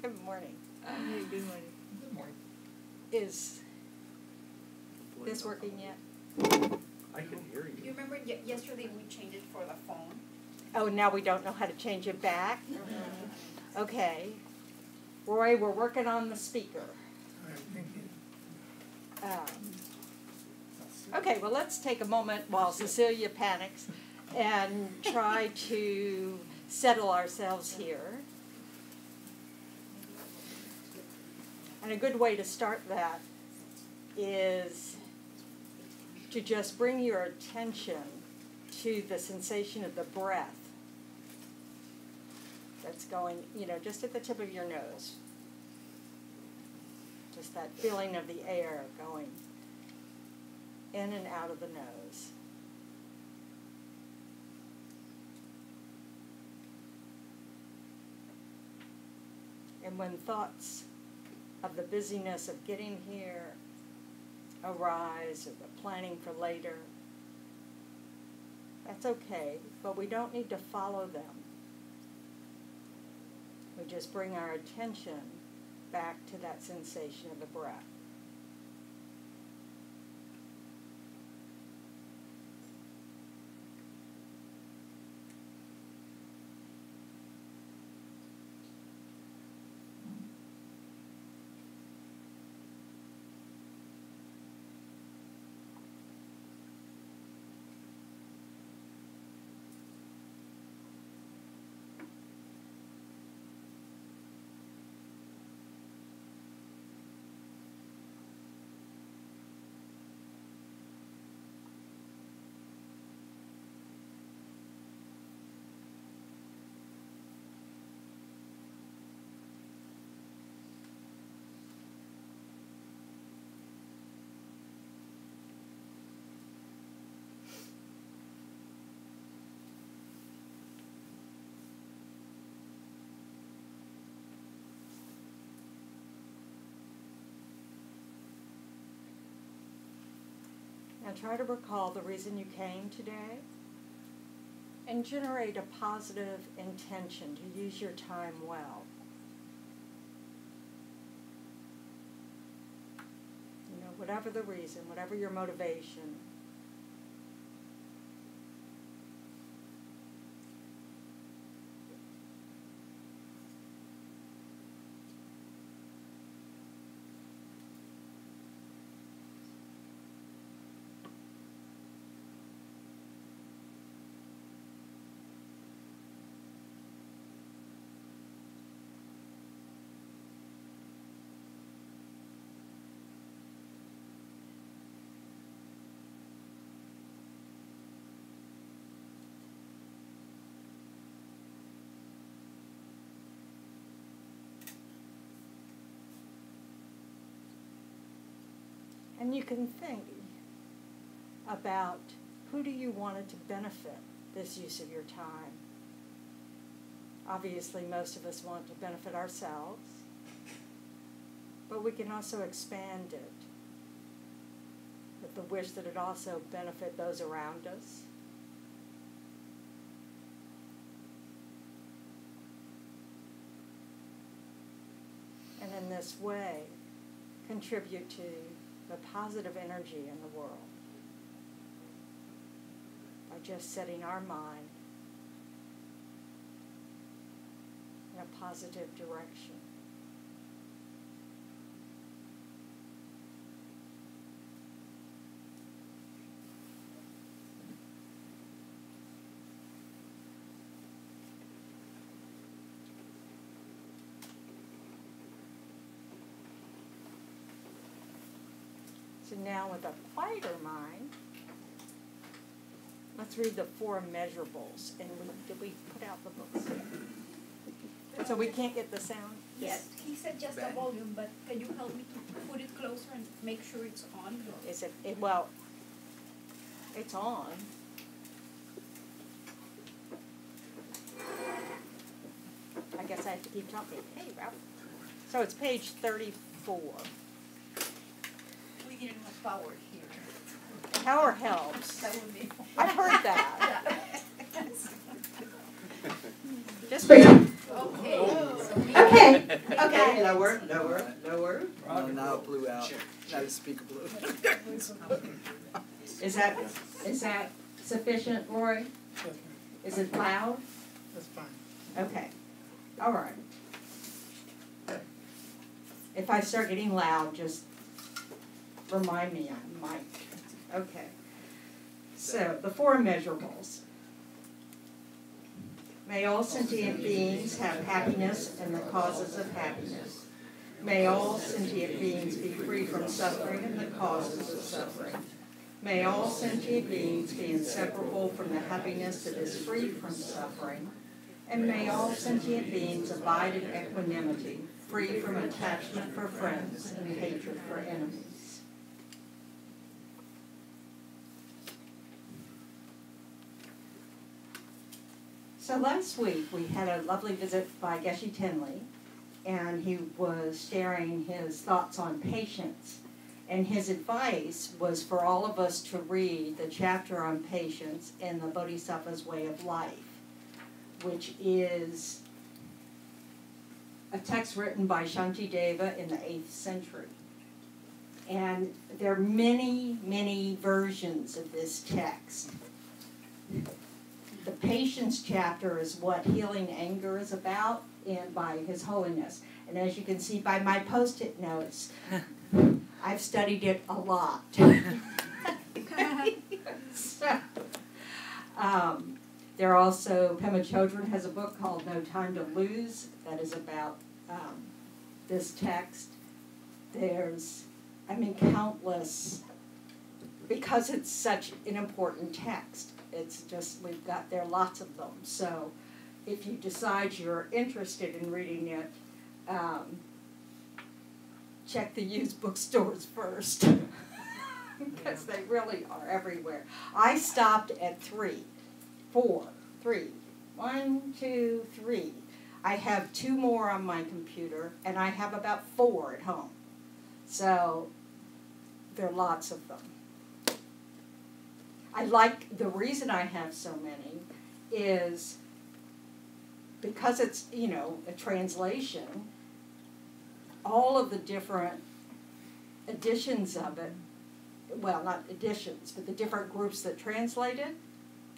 Good morning. Hey, good morning. Good morning. Is this working yet? I can hear you. You remember yesterday we changed it for the phone? Oh, now we don't know how to change it back? Okay. Roy, we're working on the speaker. All right, thank you. Okay, well, let's take a moment while Cecilia panics and try to settle ourselves here. And a good way to start that is to just bring your attention to the sensation of the breath that's going, just at the tip of your nose. Just that feeling of the air going in and out of the nose. And when thoughts of the busyness of getting here arise, or the planning for later, that's okay, but we don't need to follow them. We just bring our attention back to that sensation of the breath. Now try to recall the reason you came today and generate a positive intention to use your time well. Whatever the reason, whatever your motivation. And you can think about who do you want it to benefit, this use of your time. Obviously, most of us want to benefit ourselves, but we can also expand it with the wish that it also benefit those around us. And in this way, contribute to the positive energy in the world by just setting our mind in a positive direction. So now with a quieter mind, let's read the 4 measurables. And did we put out the books? So we can't get the sound? Yes, he said just the volume, but can you help me to put it closer and make sure it's on? Is it well, it's on. I guess I have to keep talking. Hey, Ralph. So it's page 34. We need enough power here. Power helps. That would be. I've heard that. Yeah. Just for you. Okay. Okay. Okay. Okay, lower. Now it blew out. Now the speaker blew. Is that sufficient, Roy? Yes, ma'am. Is it loud? That's fine. Okay. All right. If I start getting loud, just remind me on mic. Okay. So, the four immeasurables. May all sentient beings have happiness and the causes of happiness. May all sentient beings be free from suffering and the causes of suffering. May all sentient beings be inseparable from the happiness that is free from suffering. And may all sentient beings abide in equanimity, free from attachment for friends and hatred for enemies. So last week we had a lovely visit by Geshe Tenley, and he was sharing his thoughts on patience. And his advice was for all of us to read the chapter on patience in the Bodhisattva's Way of Life, which is a text written by Shantideva in the 8th century. And there are many, many versions of this text. The patience chapter is what healing anger is about, and by His Holiness. And as you can see by my post-it notes, I've studied it a lot. So, there are also, Pema Chodron has a book called No Time to Lose that is about this text. There's, countless, because it's such an important text. It's just, there are lots of them. So if you decide you're interested in reading it, check the used bookstores first, because they really are everywhere. I stopped at 3. 1, 2, 3. I have 2 more on my computer, and I have about 4 at home. So there are lots of them. The reason I have so many is because it's, a translation, all of the different editions of it, well, not editions, but the different groups that translate it,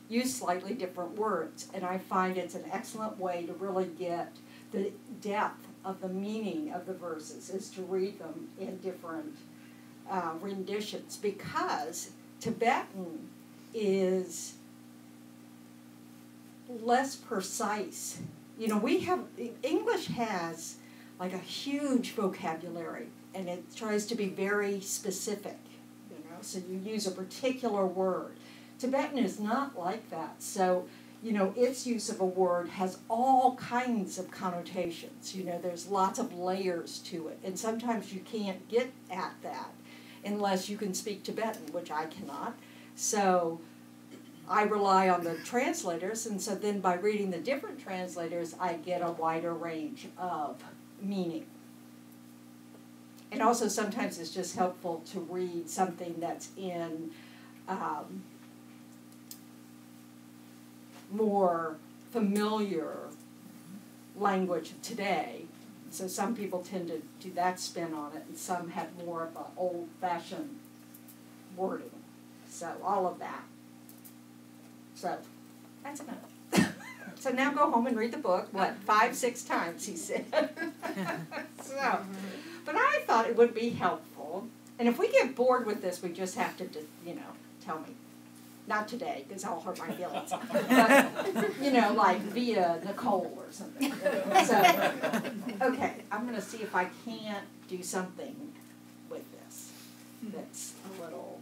use slightly different words. And I find it's an excellent way to really get the depth of the meaning of the verses, is to read them in different renditions, because Tibetan is less precise. English has like a huge vocabulary, and it tries to be very specific, so you use a particular word. Tibetan is not like that. So, its use of a word has all kinds of connotations. There's lots of layers to it, and sometimes you can't get at that unless you can speak Tibetan, which I cannot. So I rely on the translators, and so then by reading the different translators, I get a wider range of meaning. And also sometimes it's just helpful to read something that's in more familiar language today. So some people tend to do that spin on it, and some have more of an old-fashioned wording. So all of that. So that's enough. So now go home and read the book, 5, 6 times, he said. So, but I thought it would be helpful. And if we get bored with this, we just have to, tell me. Not today, because I'll hurt my feelings. But, like via Nicole or something. So, okay, I'm going to see if I can't do something with this that's a little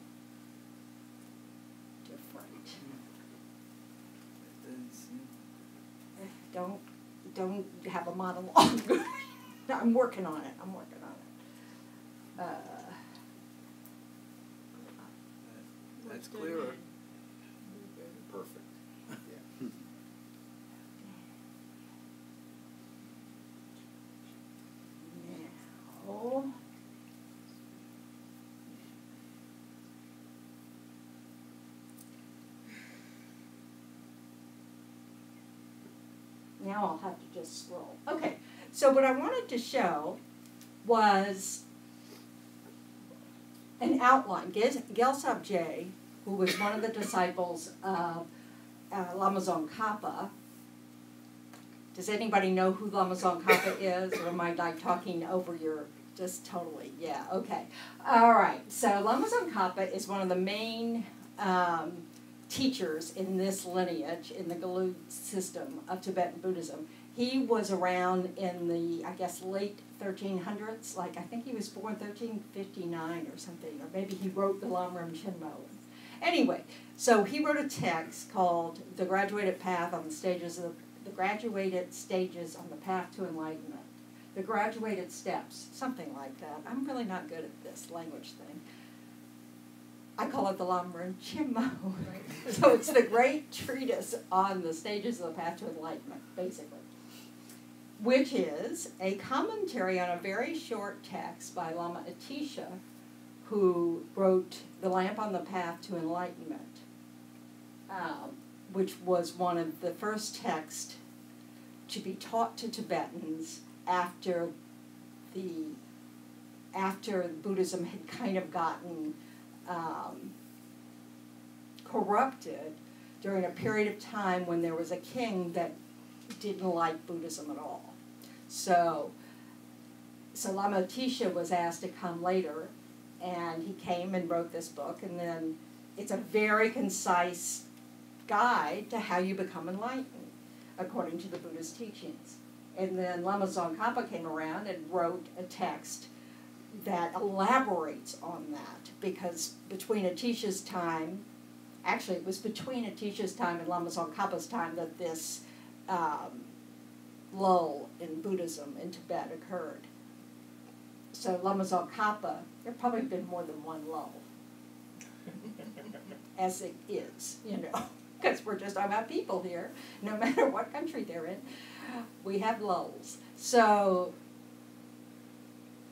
different. Don't have a monologue. I'm working on it. That's clearer. Perfect. Now I'll have to just scroll. Okay, So what I wanted to show was an outline. Gyaltsab Je, who was one of the disciples of Lama Tsongkhapa. Does anybody know who Lama Tsongkhapa is? Or am I like talking over your, just totally, yeah, okay. All right, so Lama Tsongkhapa is one of the main teachers in this lineage, in the Galut system of Tibetan Buddhism. He was around in the, I guess, late 1300s. Like, I think he was born 1359 or something, or maybe he wrote the Lamrim Chinmo. Anyway, so he wrote a text called The Graduated Path on the Stages of the Graduated Stages on the Path to Enlightenment. The Graduated Steps, something like that. I'm really not good at this language thing. I call it the Lamrim Chinmo. So it's the great treatise on the stages of the path to enlightenment, basically, which is a commentary on a very short text by Lama Atisha, who wrote The Lamp on the Path to Enlightenment, which was one of the first texts to be taught to Tibetans after Buddhism had kind of gotten corrupted during a period of time when there was a king that didn't like Buddhism at all. So Lama Atisha was asked to come later, and he came and wrote this book, and then it's a very concise guide to how you become enlightened, according to the Buddhist teachings. And then Lama Tsongkhapa came around and wrote a text that elaborates on that, because between Atisha's time, actually it was between Atisha's time and Lama Tsongkhapa's time that this lull in Buddhism in Tibet occurred. So Lama Tsongkhapa, there probably been more than one lull, as it is, you know, because we're just talking about people here, no matter what country they're in, we have lulls. So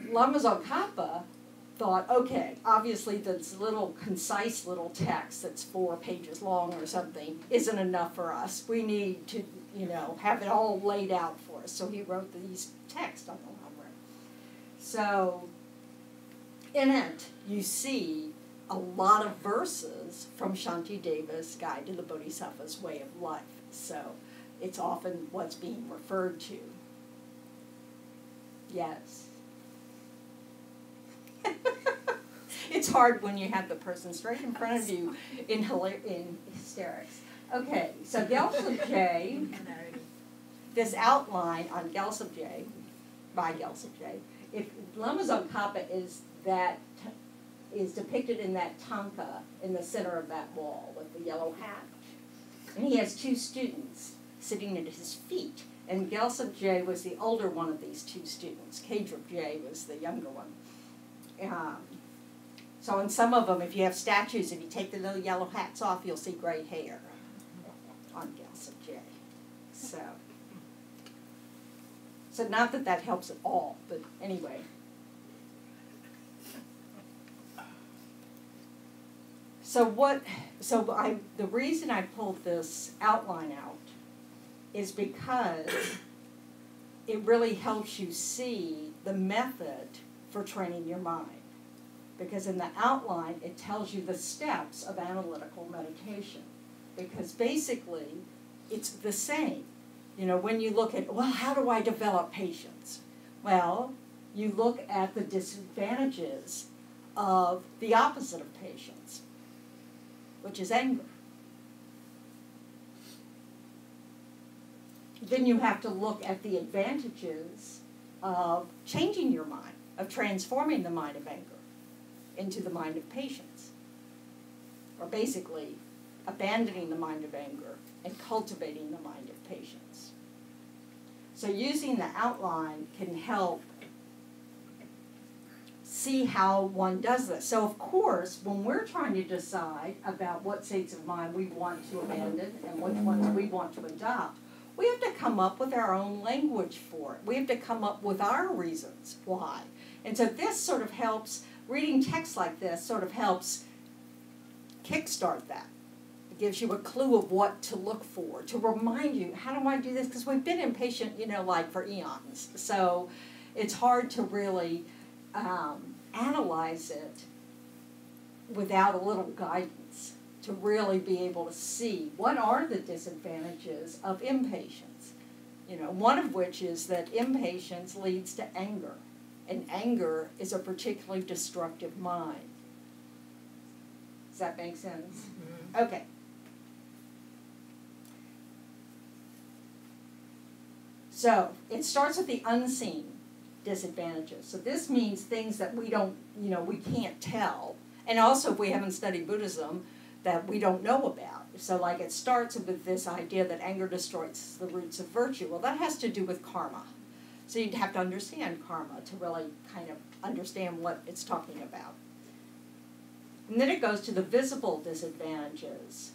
Lama Tsongkhapa thought, okay, obviously this little concise little text that's 4 pages long or something isn't enough for us. We need to, you know, have it all laid out for us. So he wrote these texts on the Lamrim. So in it, you see a lot of verses from Shantideva's Guide to the Bodhisattva's Way of Life. So it's often what's being referred to. Yes. It's hard when you have the person straight in front of you in hysterics. Okay, so Gyaltsab Je, this outline on Gyaltsab Je, by Gyaltsab Je, if Lama Tsongkhapa is depicted in that tanka in the center of that wall with the yellow hat, and he has 2 students sitting at his feet. And Gyaltsab Je was the older one of these 2 students. Khedrup Je was the younger one. So in some of them, if you have statues, if you take the little yellow hats off, you'll see gray hair on Gyaltsab Je. So not that that helps at all, but anyway. The reason I pulled this outline out is because it really helps you see the method for training your mind. Because in the outline, it tells you the steps of analytical meditation. Because basically, it's the same. You know, when you look at, well, how do I develop patience? Well, you look at the disadvantages of the opposite of patience, which is anger. Then you have to look at the advantages of changing your mind, of transforming the mind of anger into the mind of patience. Or basically, abandoning the mind of anger and cultivating the mind of patience. So using the outline can help see how one does this. So of course, when we're trying to decide about what states of mind we want to abandon and which ones we want to adopt, we have to come up with our own language for it. We have to come up with our reasons why. And so this sort of helps, reading texts like this sort of helps kickstart that. gives you a clue of what to look for, to remind you, how do I do this? Because we've been impatient, like for eons. So it's hard to really analyze it without a little guidance, to really be able to see what are the disadvantages of impatience. One of which is that impatience leads to anger, and anger is a particularly destructive mind. Does that make sense? Mm-hmm. Okay. So it starts with the unseen disadvantages. So this means things that we don't, we can't tell. And also, if we haven't studied Buddhism, that we don't know about. So like it starts with this idea that anger destroys the roots of virtue. Well, that has to do with karma. So you'd have to understand karma to really kind of understand what it's talking about. And then it goes to the visible disadvantages,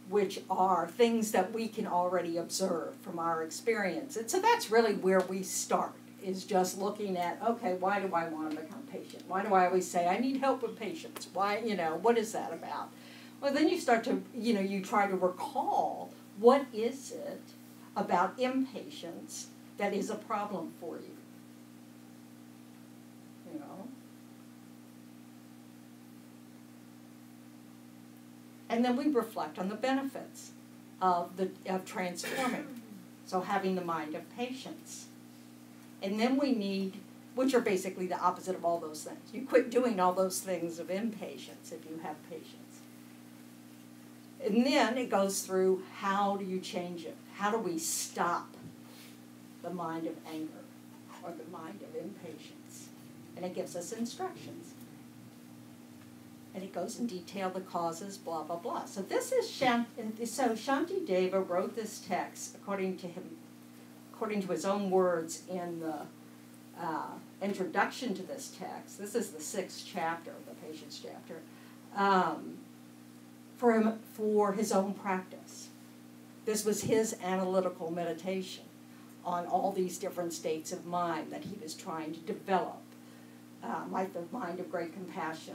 which are things that we can already observe from our experience. And so that's really where we start, is just looking at, okay, why do I want to become patient? Why do I always say, I need help with patience? Why, what is that about? Well, then you start to, you try to recall, what is it about impatience that is a problem for you? And then we reflect on the benefits of transforming. So having the mind of patience. And then we need, which are basically the opposite of all those things. You quit doing all those things of impatience if you have patience. And then it goes through, how do you change it? How do we stop the mind of anger or the mind of impatience? And it gives us instructions. And it goes in detail, the causes, blah, blah, blah. So this is Shantideva wrote this text according to his own words in the introduction to this text. This is the 6th chapter, the patience chapter, for his own practice. This was his analytical meditation on all these different states of mind that he was trying to develop, like the mind of great compassion,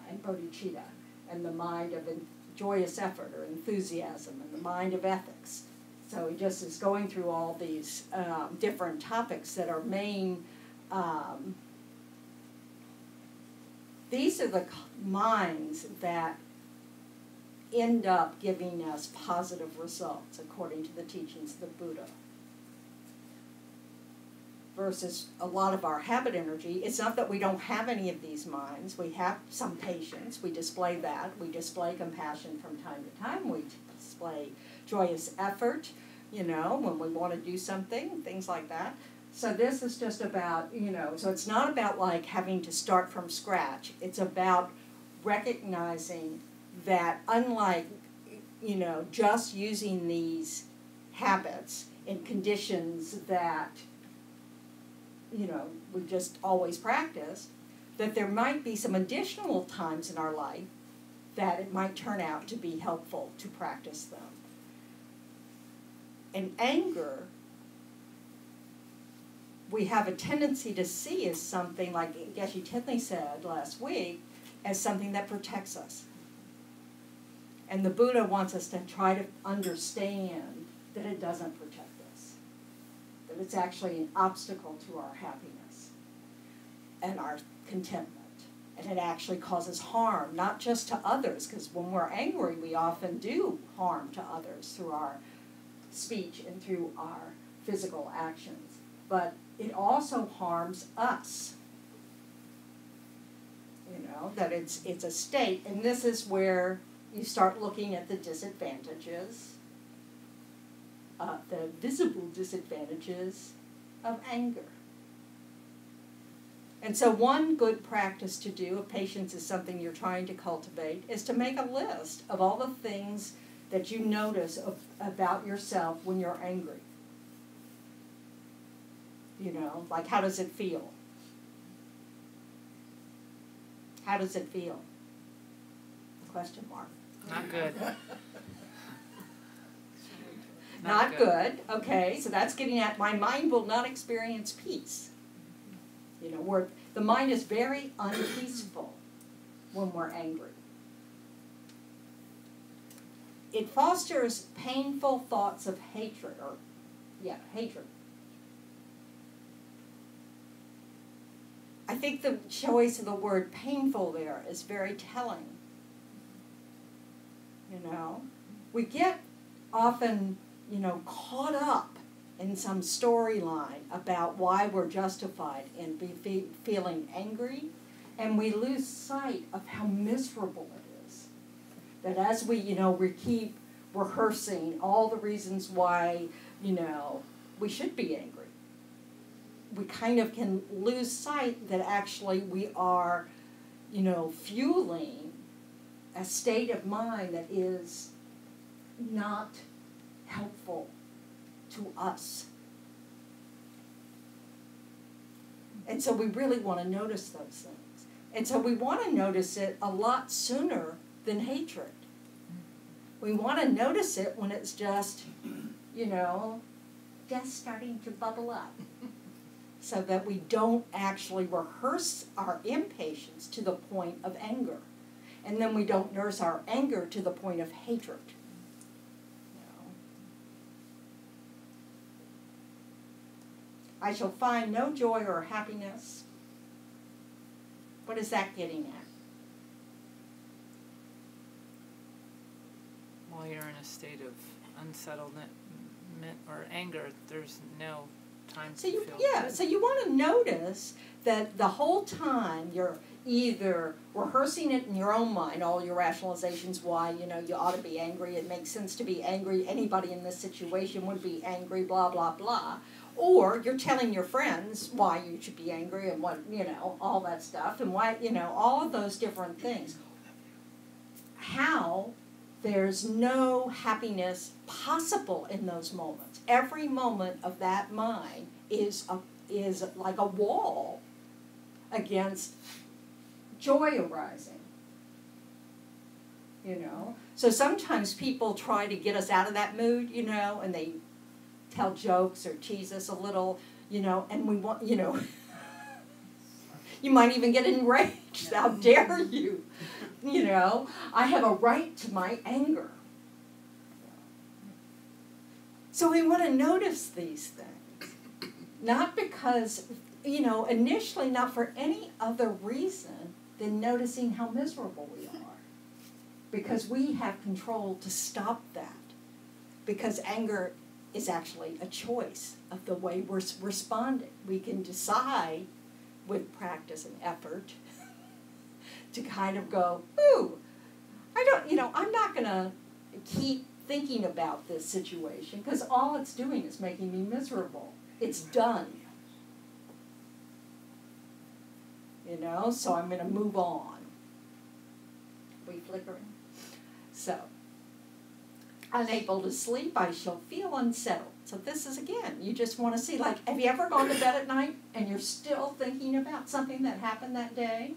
and bodhicitta, and the mind of joyous effort or enthusiasm, and the mind of ethics. So he just is going through all these different topics that are main. These are the minds that end up giving us positive results according to the teachings of the Buddha. Versus a lot of our habit energy, it's not that we don't have any of these minds. We have some patience. We display that. We display compassion from time to time. We display joyous effort, when we want to do something, things like that. So this is just about, so it's not about like having to start from scratch. It's about recognizing that unlike, just using these habits in conditions that we just always practice, that there might be some additional times in our life that it might turn out to be helpful to practice them. And anger, we have a tendency to see as something, like Geshe Tenli said last week, as something that protects us. And the Buddha wants us to try to understand that it doesn't protect us. That it's actually an obstacle to our happiness and our contentment. And it actually causes harm, not just to others, because when we're angry, we often do harm to others through our speech and through our physical actions. But it also harms us. That it's a state, and this is where you start looking at the disadvantages, the visible disadvantages of anger. And so one good practice to do, if patience is something you're trying to cultivate, is to make a list of all the things that you notice about yourself when you're angry. Like how does it feel? How does it feel? Question mark. Not good. Not good. Okay, so that's getting at my mind will not experience peace. Where the mind is very unpeaceful when we're angry. it fosters painful thoughts of hatred, hatred. I think the choice of the word painful there is very telling. You know, we get often, caught up in some storyline about why we're justified in feeling angry, and we lose sight of how miserable it is. That as we keep rehearsing all the reasons why, we should be angry, we kind of can lose sight that actually we are, fueling a state of mind that is not helpful to us. And so we really want to notice those things. And so we want to notice it a lot sooner than hatred. We want to notice it when it's just starting to bubble up. So that we don't actually rehearse our impatience to the point of anger. And then we don't nurse our anger to the point of hatred. I shall find no joy or happiness. What is that getting at? While you're in a state of unsettlement or anger, there's no time to feel good. So you want to notice that the whole time you're either rehearsing it in your own mind, all your rationalizations why, you ought to be angry, it makes sense to be angry, anybody in this situation would be angry, blah, blah, blah. Or you're telling your friends why you should be angry and what, all that stuff, and why, all of those different things. How there's no happiness possible in those moments. Every moment of that mind is like a wall against joy arising. So sometimes people try to get us out of that mood, and they tell jokes or tease us a little, and we want, you might even get enraged. How dare you? I have a right to my anger. So we want to notice these things. Not because, initially not for any other reason than noticing how miserable we are. Because we have control to stop that. Because anger is actually a choice of the way we're responding. We can decide with practice and effort to kind of go, ooh, I'm not going to keep thinking about this situation because all it's doing is making me miserable. It's done. So I'm going to move on. Are we flickering? So, unable to sleep, I shall feel unsettled. So this is, again, you just want to see, have you ever gone to bed at night and you're still thinking about something that happened that day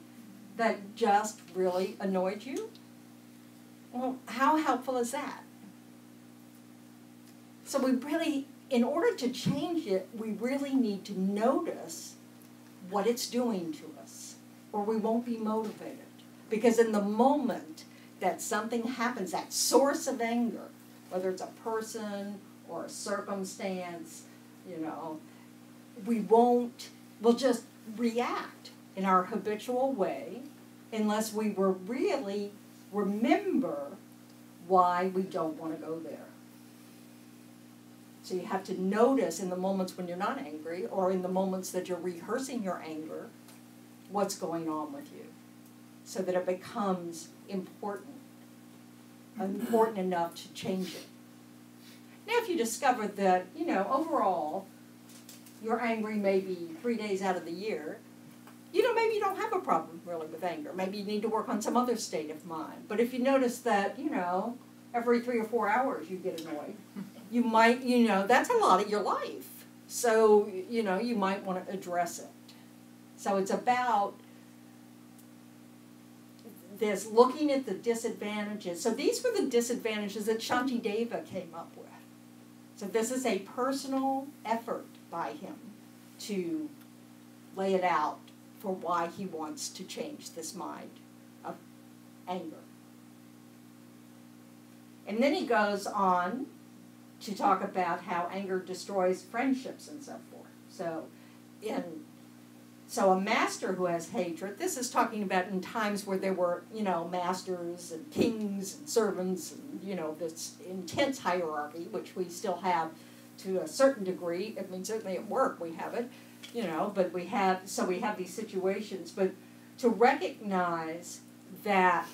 that just really annoyed you? Well, how helpful is that? So we really, in order to change it, we really need to notice what it's doing to us, or we won't be motivated. Because in the moment that something happens, that source of anger, whether it's a person or a circumstance, we'll just react in our habitual way unless we really remember why we don't want to go there. So you have to notice in the moments when you're not angry or in the moments that you're rehearsing your anger, what's going on with you so that it becomes important enough to change it. Now if you discover that, overall, you're angry maybe 3 days out of the year, maybe you don't have a problem really with anger. Maybe you need to work on some other state of mind. But if you notice that, every 3 or 4 hours you get annoyed, you might, that's a lot of your life. So, you might want to address it. So it's about this, looking at the disadvantages. So these were the disadvantages that Shantideva came up with. So this is a personal effort by him to lay it out for why he wants to change this mind of anger. And then he goes on to talk about how anger destroys friendships and so forth. So a master who has hatred, this is talking about in times where there were, masters and kings and servants and, this intense hierarchy, which we still have to a certain degree. I mean, certainly at work we have it, but we have these situations. But to recognize that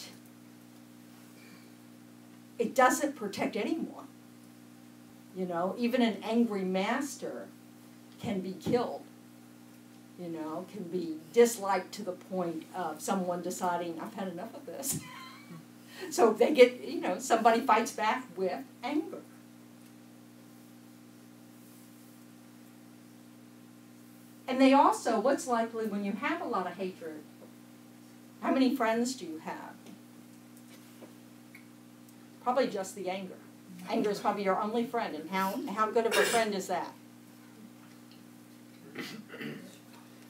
it doesn't protect anyone. Even an angry master can be killed. Can be disliked to the point of someone deciding, I've had enough of this. So they get, somebody fights back with anger. And they also, what's likely when you have a lot of hatred, how many friends do you have? Probably just the anger. Anger is probably your only friend, and how good of a friend is that?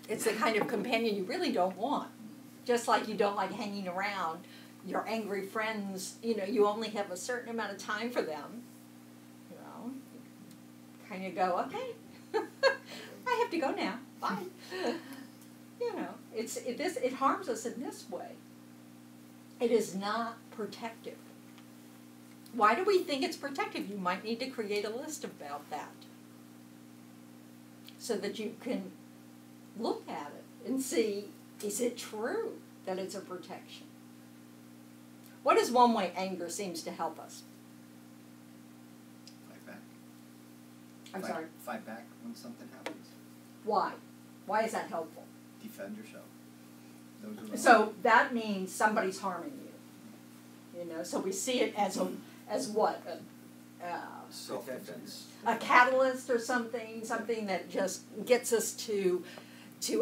It's the kind of companion you really don't want. Just like you don't like hanging around your angry friends, you only have a certain amount of time for them. Kind of go, okay, I have to go now, bye. It harms us in this way. It is not protective. Why do we think it's protective? You might need to create a list about that so that you can look at it and see, is it true that it's a protection? What is one way anger seems to help us? Fight back. I'm sorry? Fight back when something happens. Why? Why is that helpful? Defend yourself. So that means somebody's harming you. So we see it as what? Self-defense. A catalyst or something that just gets us to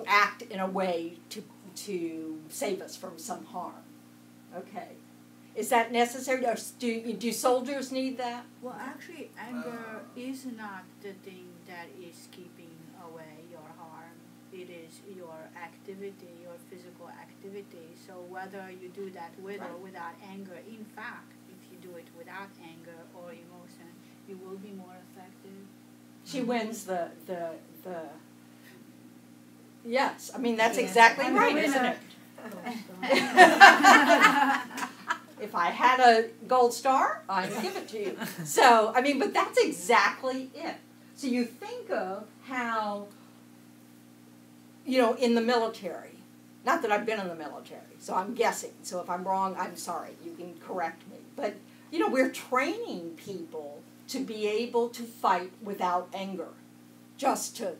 act in a way to save us from some harm. Okay. Is that necessary? Or do soldiers need that? Well, actually, anger is not the thing that is keeping away your harm. It is your activity, your physical activity. So whether you do that with or without anger, in fact, if you do it without anger or emotion, you will be more effective. She wins the yes. I mean, that's exactly right, isn't it? If I had a gold star, I'd give it to you. So, I mean, but that's exactly it. So you think of how, in the military, not that I've been in the military, so I'm guessing. So if I'm wrong, I'm sorry. You can correct me. But, we're training people to be able to fight without anger, just to,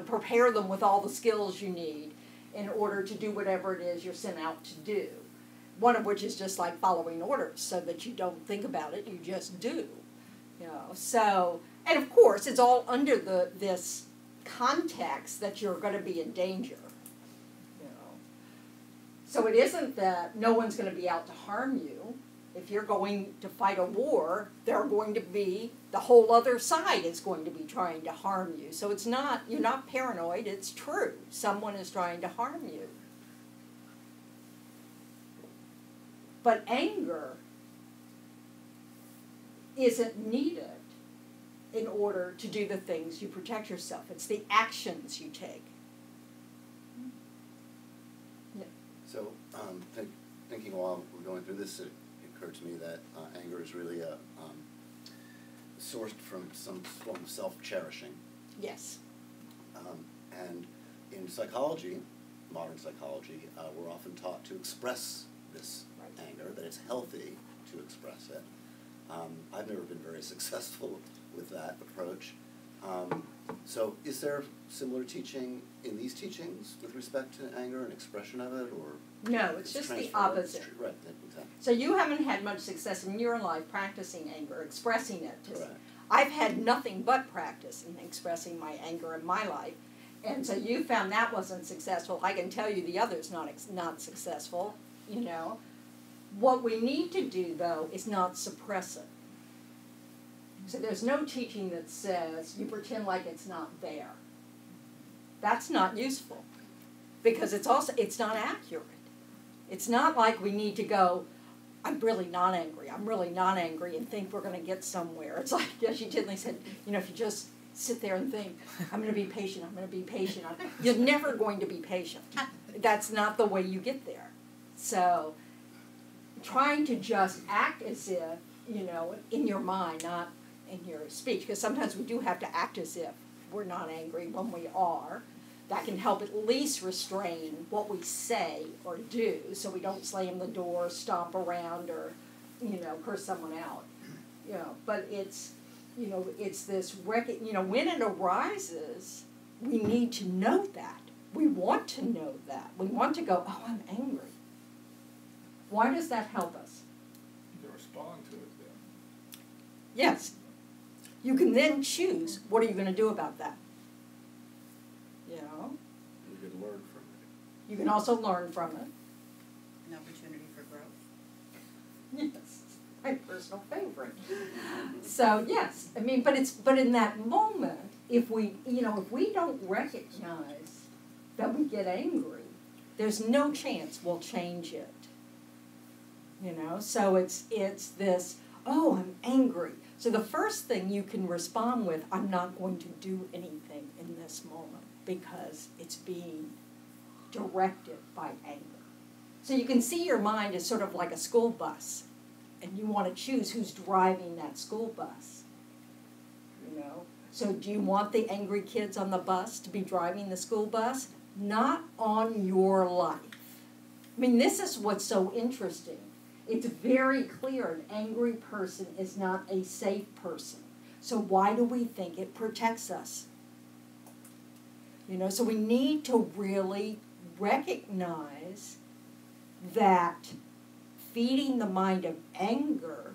prepare them with all the skills you need in order to do whatever it is you're sent out to do. One of which is just like following orders, so that you don't think about it, you just do. So, and of course, it's all under this context that you're going to be in danger. So it isn't that no one's going to be out to harm you. If you're going to fight a war, the whole other side is going to be trying to harm you. So you're not paranoid, it's true. Someone is trying to harm you. But anger isn't needed in order to do the things you protect yourself. It's the actions you take. Yeah. So, thinking while we're going through this, it occurred to me that anger is really sourced from some form of self-cherishing. Yes. And in psychology, modern psychology, we're often taught to express this anger, that it's healthy to express it. I've never been very successful with that approach. So is there similar teaching in these teachings with respect to anger and expression of it, or? No, it's just the opposite. Right, exactly. So you haven't had much success in your life practicing anger, expressing it. Correct. I've had nothing but practice in expressing my anger in my life. And so you found that wasn't successful. I can tell you the other's not successful, What we need to do, though, is not suppress it. So there's no teaching that says you pretend like it's not there. That's not useful, because it's not accurate. It's not like we need to go, I'm really not angry. I'm really not angry, and think we're going to get somewhere. It's like, yeah, she gently said, you know, if you just sit there and think, I'm going to be patient, I'm going to be patient. You're never going to be patient. That's not the way you get there. So trying to just act as if, you know, in your mind, not in your speech, because sometimes we do have to act as if we're not angry when we are. That can help at least restrain what we say or do, so we don't slam the door, stomp around, or, you know, curse someone out. You know, but it's, you know, it's this you know, when it arises, we need to know that. We want to know that. We want to go, oh, I'm angry. Why does that help us? To respond to it then. Yes. You can then choose, what are you going to do about that? You know? You can learn from it. You can also learn from it. An opportunity for growth. Yes, my personal favorite. So yes, I mean, but in that moment, if we, you know, if we don't recognize that we get angry, there's no chance we'll change it. You know, so it's this, oh, I'm angry. So the first thing you can respond with, I'm not going to do anything in this moment because it's being directed by anger. So you can see your mind as sort of like a school bus, and you want to choose who's driving that school bus. You know, so do you want the angry kids on the bus to be driving the school bus? Not on your life. I mean, this is what's so interesting. It's very clear an angry person is not a safe person. So why do we think it protects us? You know, so we need to really recognize that feeding the mind of anger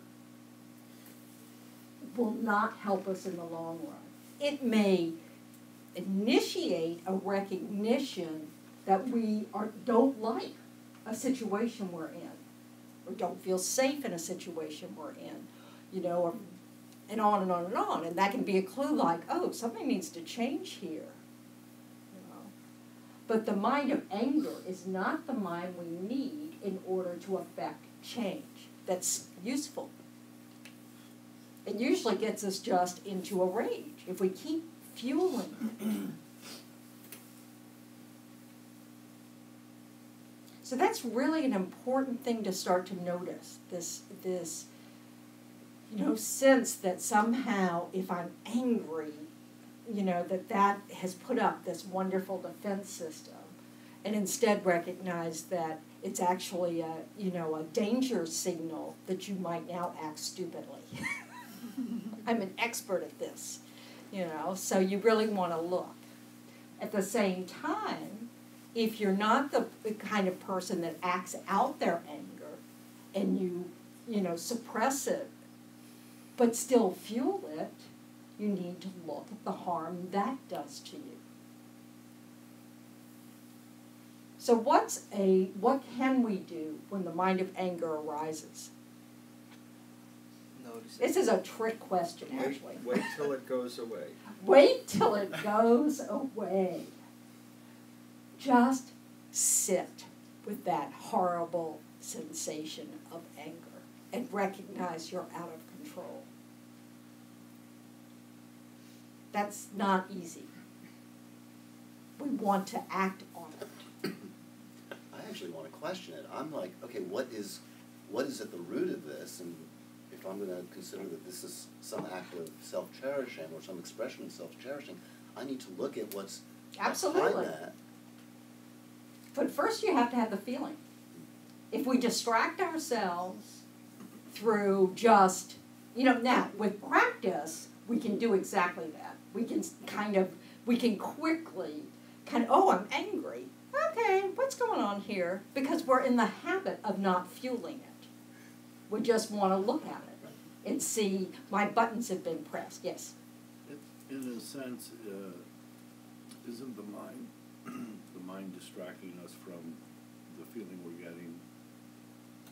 will not help us in the long run. It may initiate a recognition that we don't like a situation we're in, or don't feel safe in a situation we're in, you know, or, and on and on and on. And that can be a clue like, oh, something needs to change here. You know? But the mind of anger is not the mind we need in order to affect change that's useful. It usually gets us just into a rage if we keep fueling it. So that's really an important thing to start to notice, this you know, sense that somehow if I'm angry, you know, that has put up this wonderful defense system, and instead recognize that it's actually a, you know, a danger signal that you might now act stupidly. I'm an expert at this, you know, so you really want to look. At the same time, if you're not the kind of person that acts out their anger and you know, suppress it, but still fuel it, you need to look at the harm that does to you. So what can we do when the mind of anger arises? Notice it. This is a trick question, actually. Wait till it goes away. Wait till it goes away. Just sit with that horrible sensation of anger and recognize you're out of control. That's not easy. We want to act on it. I actually want to question it. I'm like, okay, what is at the root of this? And if I'm going to consider that this is some act of self-cherishing or some expression of self-cherishing, I need to look at what's Absolutely. behind that. But first you have to have the feeling. If we distract ourselves through just, you know, now with practice, we can do exactly that. We can quickly oh, I'm angry. Okay, what's going on here? Because we're in the habit of not fueling it. We just want to look at it and see my buttons have been pressed. Yes? In a sense, isn't the mind distracting us from the feeling we're getting?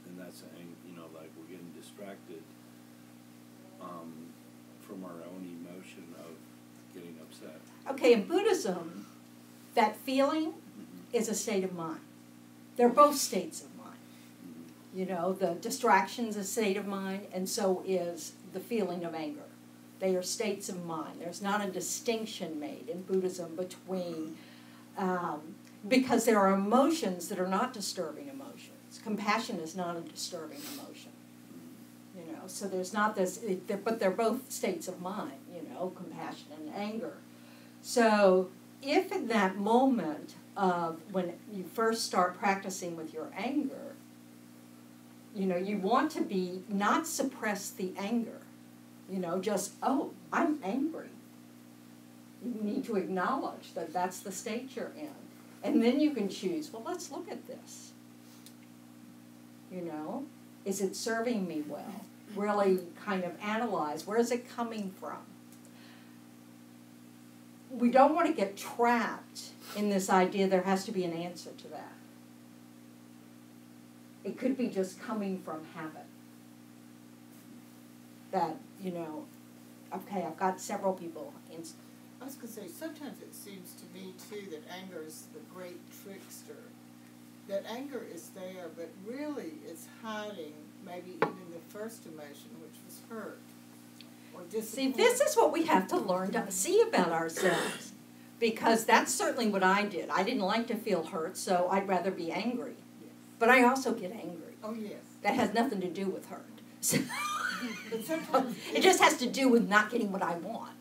And that's saying, you know, like we're getting distracted from our own emotion of getting upset. Okay, in Buddhism, that feeling is a state of mind. They're both states of mind. You know, the distraction's a state of mind, and so is the feeling of anger. They are states of mind. There's not a distinction made in Buddhism between, because there are emotions that are not disturbing emotions. Compassion is not a disturbing emotion. You know, so there's not this, but they're both states of mind, you know, compassion and anger. So if in that moment of when you first start practicing with your anger, you know, you want to be, not suppress the anger. You know, just, oh, I'm angry. You need to acknowledge that that's the state you're in. And then you can choose, well, let's look at this. You know, is it serving me well? Really kind of analyze, where is it coming from? We don't want to get trapped in this idea there has to be an answer to that. It could be just coming from habit. That, you know, okay, I've got several people. I was going to say, sometimes it seems to me, too, that anger is the great trickster. That anger is there, but really it's hiding maybe even the first emotion, which was hurt. Or see, this is what we have to learn to see about ourselves. Because that's certainly what I did. I didn't like to feel hurt, so I'd rather be angry. Yes. But I also get angry. Oh, yes. That has nothing to do with hurt. So But sometimes it just has to do with not getting what I want.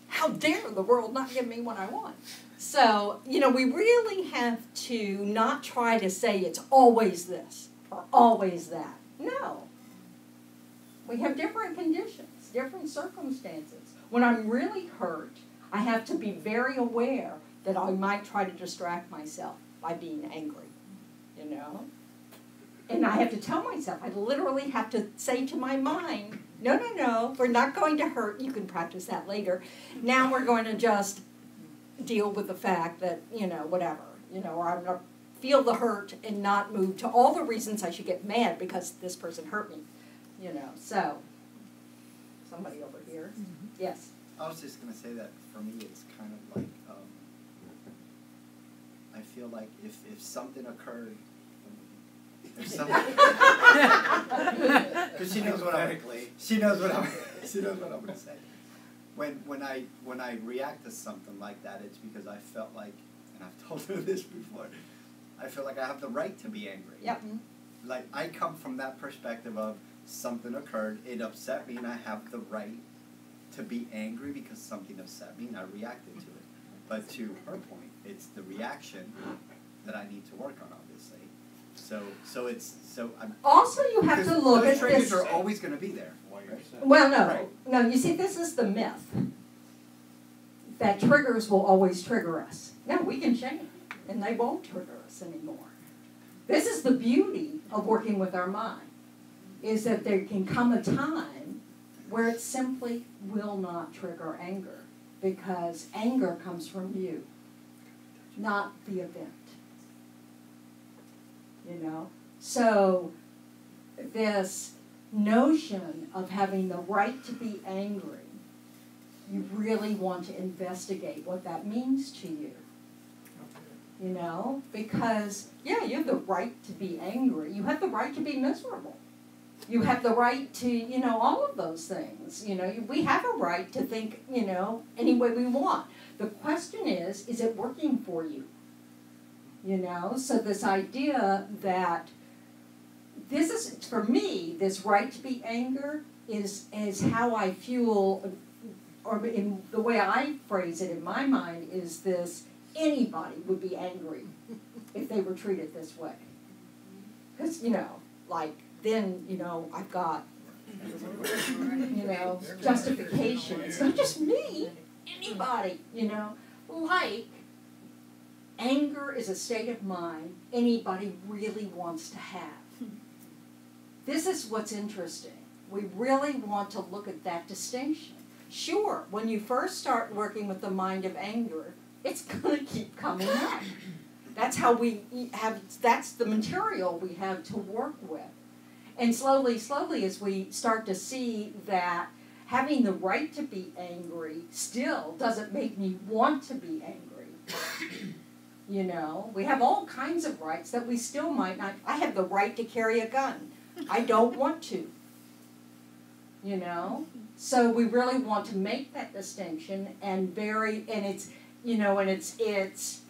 How dare the world not give me what I want? So, you know, we really have to not try to say it's always this or always that. No. We have different conditions, different circumstances. When I'm really hurt, I have to be very aware that I might try to distract myself by being angry, you know? And I have to tell myself, I literally have to say to my mind, no, no, no, we're not going to hurt. You can practice that later. Now we're going to just deal with the fact that, you know, whatever, you know, or I'm going to feel the hurt and not move to all the reasons I should get mad because this person hurt me, you know. So, somebody over here. Mm-hmm. Yes? I was just going to say that for me it's kind of like, I feel like if something occurred, if something, because she knows what I'm going to say. When I react to something like that, it's because I felt like, and I've told her this before, I feel like I have the right to be angry. Yep. Like I come from that perspective of something occurred, it upset me, and I have the right to be angry because something upset me and I reacted to it. But to her point, it's the reaction that I need to work on, obviously. So I'm also, you have to look at triggers this. are always going to be there. Well, no, Right. no. You see, this is the myth that triggers will always trigger us. No, we can change, and they won't trigger us anymore. This is the beauty of working with our mind, is that there can come a time where it simply will not trigger anger, because anger comes from you, not the event. You know? So this notion of having the right to be angry, you really want to investigate what that means to you. You know? Because, yeah, you have the right to be angry. You have the right to be miserable. You have the right to, you know, all of those things. You know, we have a right to think, you know, any way we want. The question is it working for you? You know, so this idea that this is, for me, this right to be angry is how I fuel, or in the way I phrase it in my mind is this, anybody would be angry if they were treated this way. Because, you know, like, then, you know, I've got, you know, justification. It's not just me, anybody, you know, like, anger is a state of mind anybody really wants to have. This is what's interesting. We really want to look at that distinction. Sure, when you first start working with the mind of anger, it's going to keep coming up. That's how we have, that's the material we have to work with. And slowly, as we start to see that having the right to be angry still doesn't make me want to be angry. You know, we have all kinds of rights that we still might not. I have the right to carry a gun. I don't want to. You know? So we really want to make that distinction and it's, you know, and it's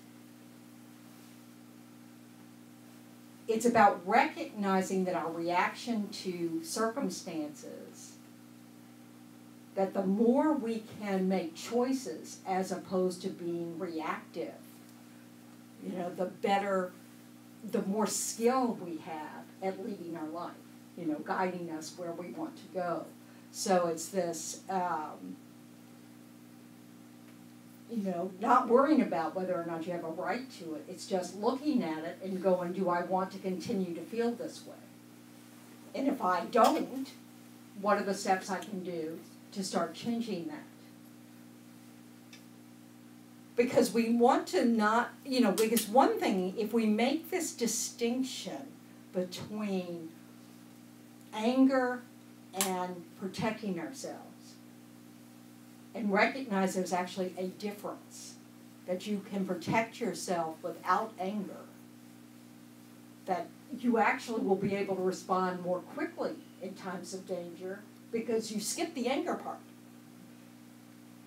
about recognizing that our reaction to circumstances, that the more we can make choices as opposed to being reactive, you know, the better, the more skill we have at leading our life, you know, guiding us where we want to go. So it's this, you know, not worrying about whether or not you have a right to it. It's just looking at it and going, do I want to continue to feel this way? And if I don't, what are the steps I can do to start changing that? Because we want to not, you know, because one thing, if we make this distinction between anger and protecting ourselves, and recognize there's actually a difference, that you can protect yourself without anger, that you actually will be able to respond more quickly in times of danger because you skip the anger part.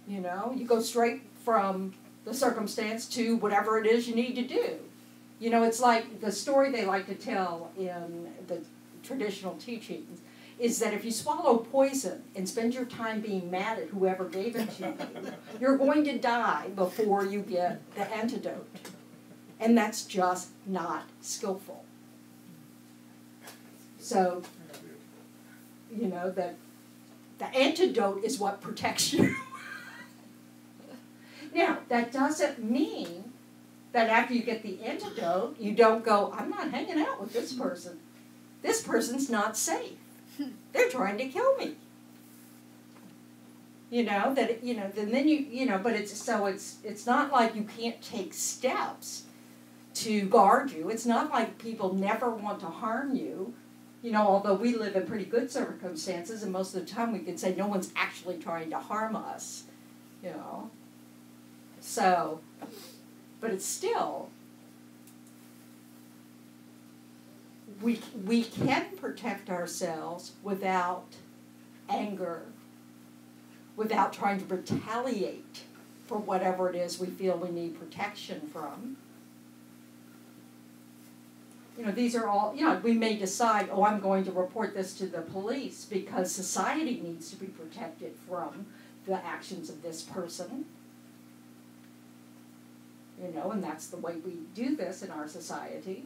You know, you go straight from the circumstance to whatever it is you need to do. You know, it's like the story they like to tell in the traditional teachings is that if you swallow poison and spend your time being mad at whoever gave it to you, you're going to die before you get the antidote. And that's just not skillful. So, you know, that the antidote is what protects you. Now, that doesn't mean that after you get the antidote, you don't go, I'm not hanging out with this person. This person's not safe. They're trying to kill me. You know, that, you know, then you know, but it's not like you can't take steps to guard you. It's not like people never want to harm you. You know, although we live in pretty good circumstances, and most of the time we can say no one's actually trying to harm us, you know. So, but it's still, we can protect ourselves without anger, without trying to retaliate for whatever it is we feel we need protection from. You know, these are all, you know, we may decide, oh, I'm going to report this to the police because society needs to be protected from the actions of this person. You know, and that's the way we do this in our society.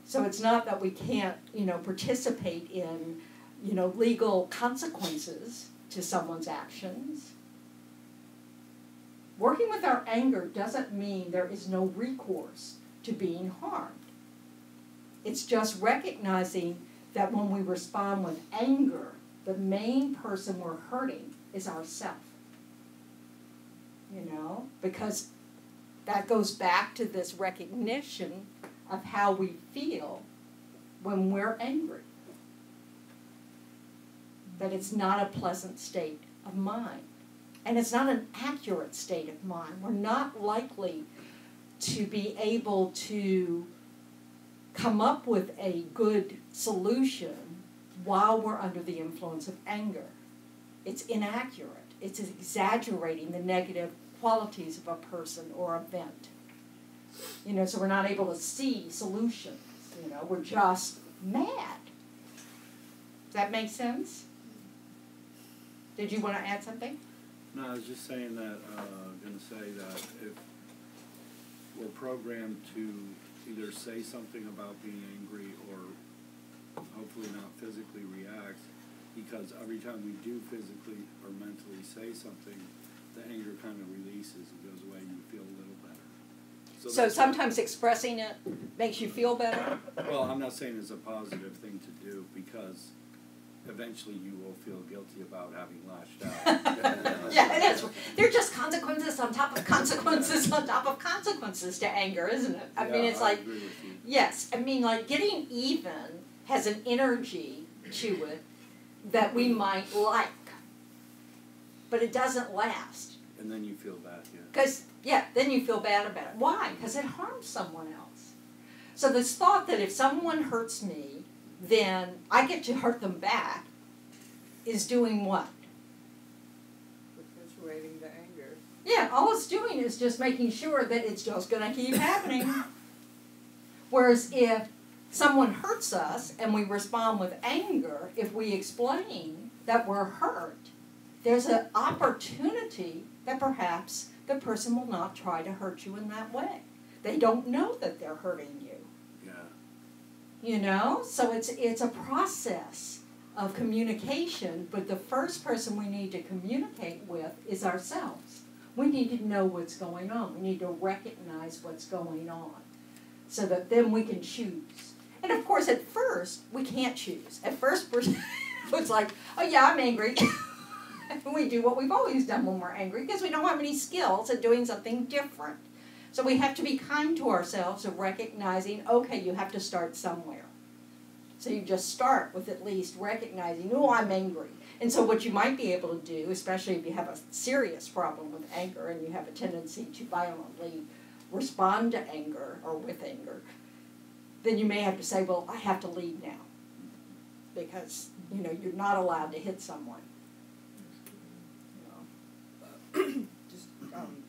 So it's not that we can't, you know, participate in, you know, legal consequences to someone's actions. Working with our anger doesn't mean there is no recourse to being harmed. It's just recognizing that when we respond with anger, the main person we're hurting is ourself. You know, because that goes back to this recognition of how we feel when we're angry. That it's not a pleasant state of mind. And it's not an accurate state of mind. We're not likely to be able to come up with a good solution while we're under the influence of anger. It's inaccurate. It's exaggerating the negative qualities of a person or event. You know, so we're not able to see solutions. You know, we're just mad. Does that make sense? Did you want to add something? No, I was just saying that, going to say that if we're programmed to either say something about being angry or hopefully not physically react, because every time we do physically or mentally say something, the anger kind of releases and goes away and you feel a little better. So sometimes expressing it makes you feel better? Well, I'm not saying it's a positive thing to do because eventually you will feel guilty about having lashed out. Yeah, it is. They're just consequences on top of consequences on top of consequences to anger, isn't it? I mean, it's like, I agree with you. yes, I mean, like getting even has an energy to it that we might like, but it doesn't last. And then you feel bad, yeah. Because, yeah, then you feel bad about it. Why? Because it harms someone else. So this thought that if someone hurts me, then I get to hurt them back is doing what? Perpetuating the anger. Yeah, all it's doing is just making sure that it's just going to keep happening. Whereas if someone hurts us and we respond with anger, if we explain that we're hurt, there's an opportunity that perhaps the person will not try to hurt you in that way. They don't know that they're hurting you. Yeah. You know? So it's a process of communication, but the first person we need to communicate with is ourselves. We need to know what's going on. We need to recognize what's going on so that then we can choose. And of course, at first, we can't choose. At first, it's like, oh yeah, I'm angry. And we do what we've always done when we're angry because we don't have any skills at doing something different. So we have to be kind to ourselves of recognizing, okay, you have to start somewhere. So you just start with at least recognizing, oh, I'm angry. And so what you might be able to do, especially if you have a serious problem with anger and you have a tendency to violently respond to anger or with anger, then you may have to say, well, I have to leave now. Because, you know, you're not allowed to hit someone. Just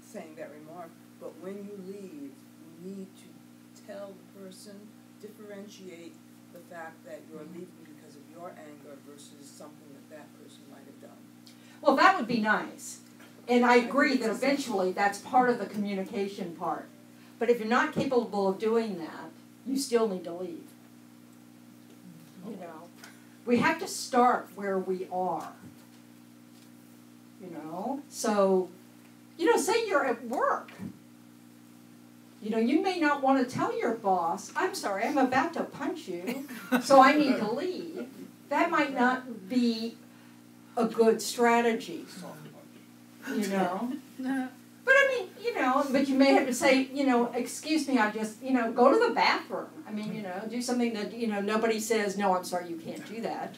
saying that remark, but when you leave, you need to tell the person, differentiate the fact that you're leaving because of your anger versus something that person might have done. Well, that would be nice. And I agree that eventually that's part of the communication part. But if you're not capable of doing that, you still need to leave. You know, we have to start where we are. You know, so, you know, say you're at work. You know, you may not want to tell your boss, I'm sorry, I'm about to punch you, so I need to leave. That might not be a good strategy, you know. But I mean, you know, but you may have to say, you know, excuse me, I just, you know, go to the bathroom. I mean, you know, do something that, you know, nobody says, no, I'm sorry, you can't do that.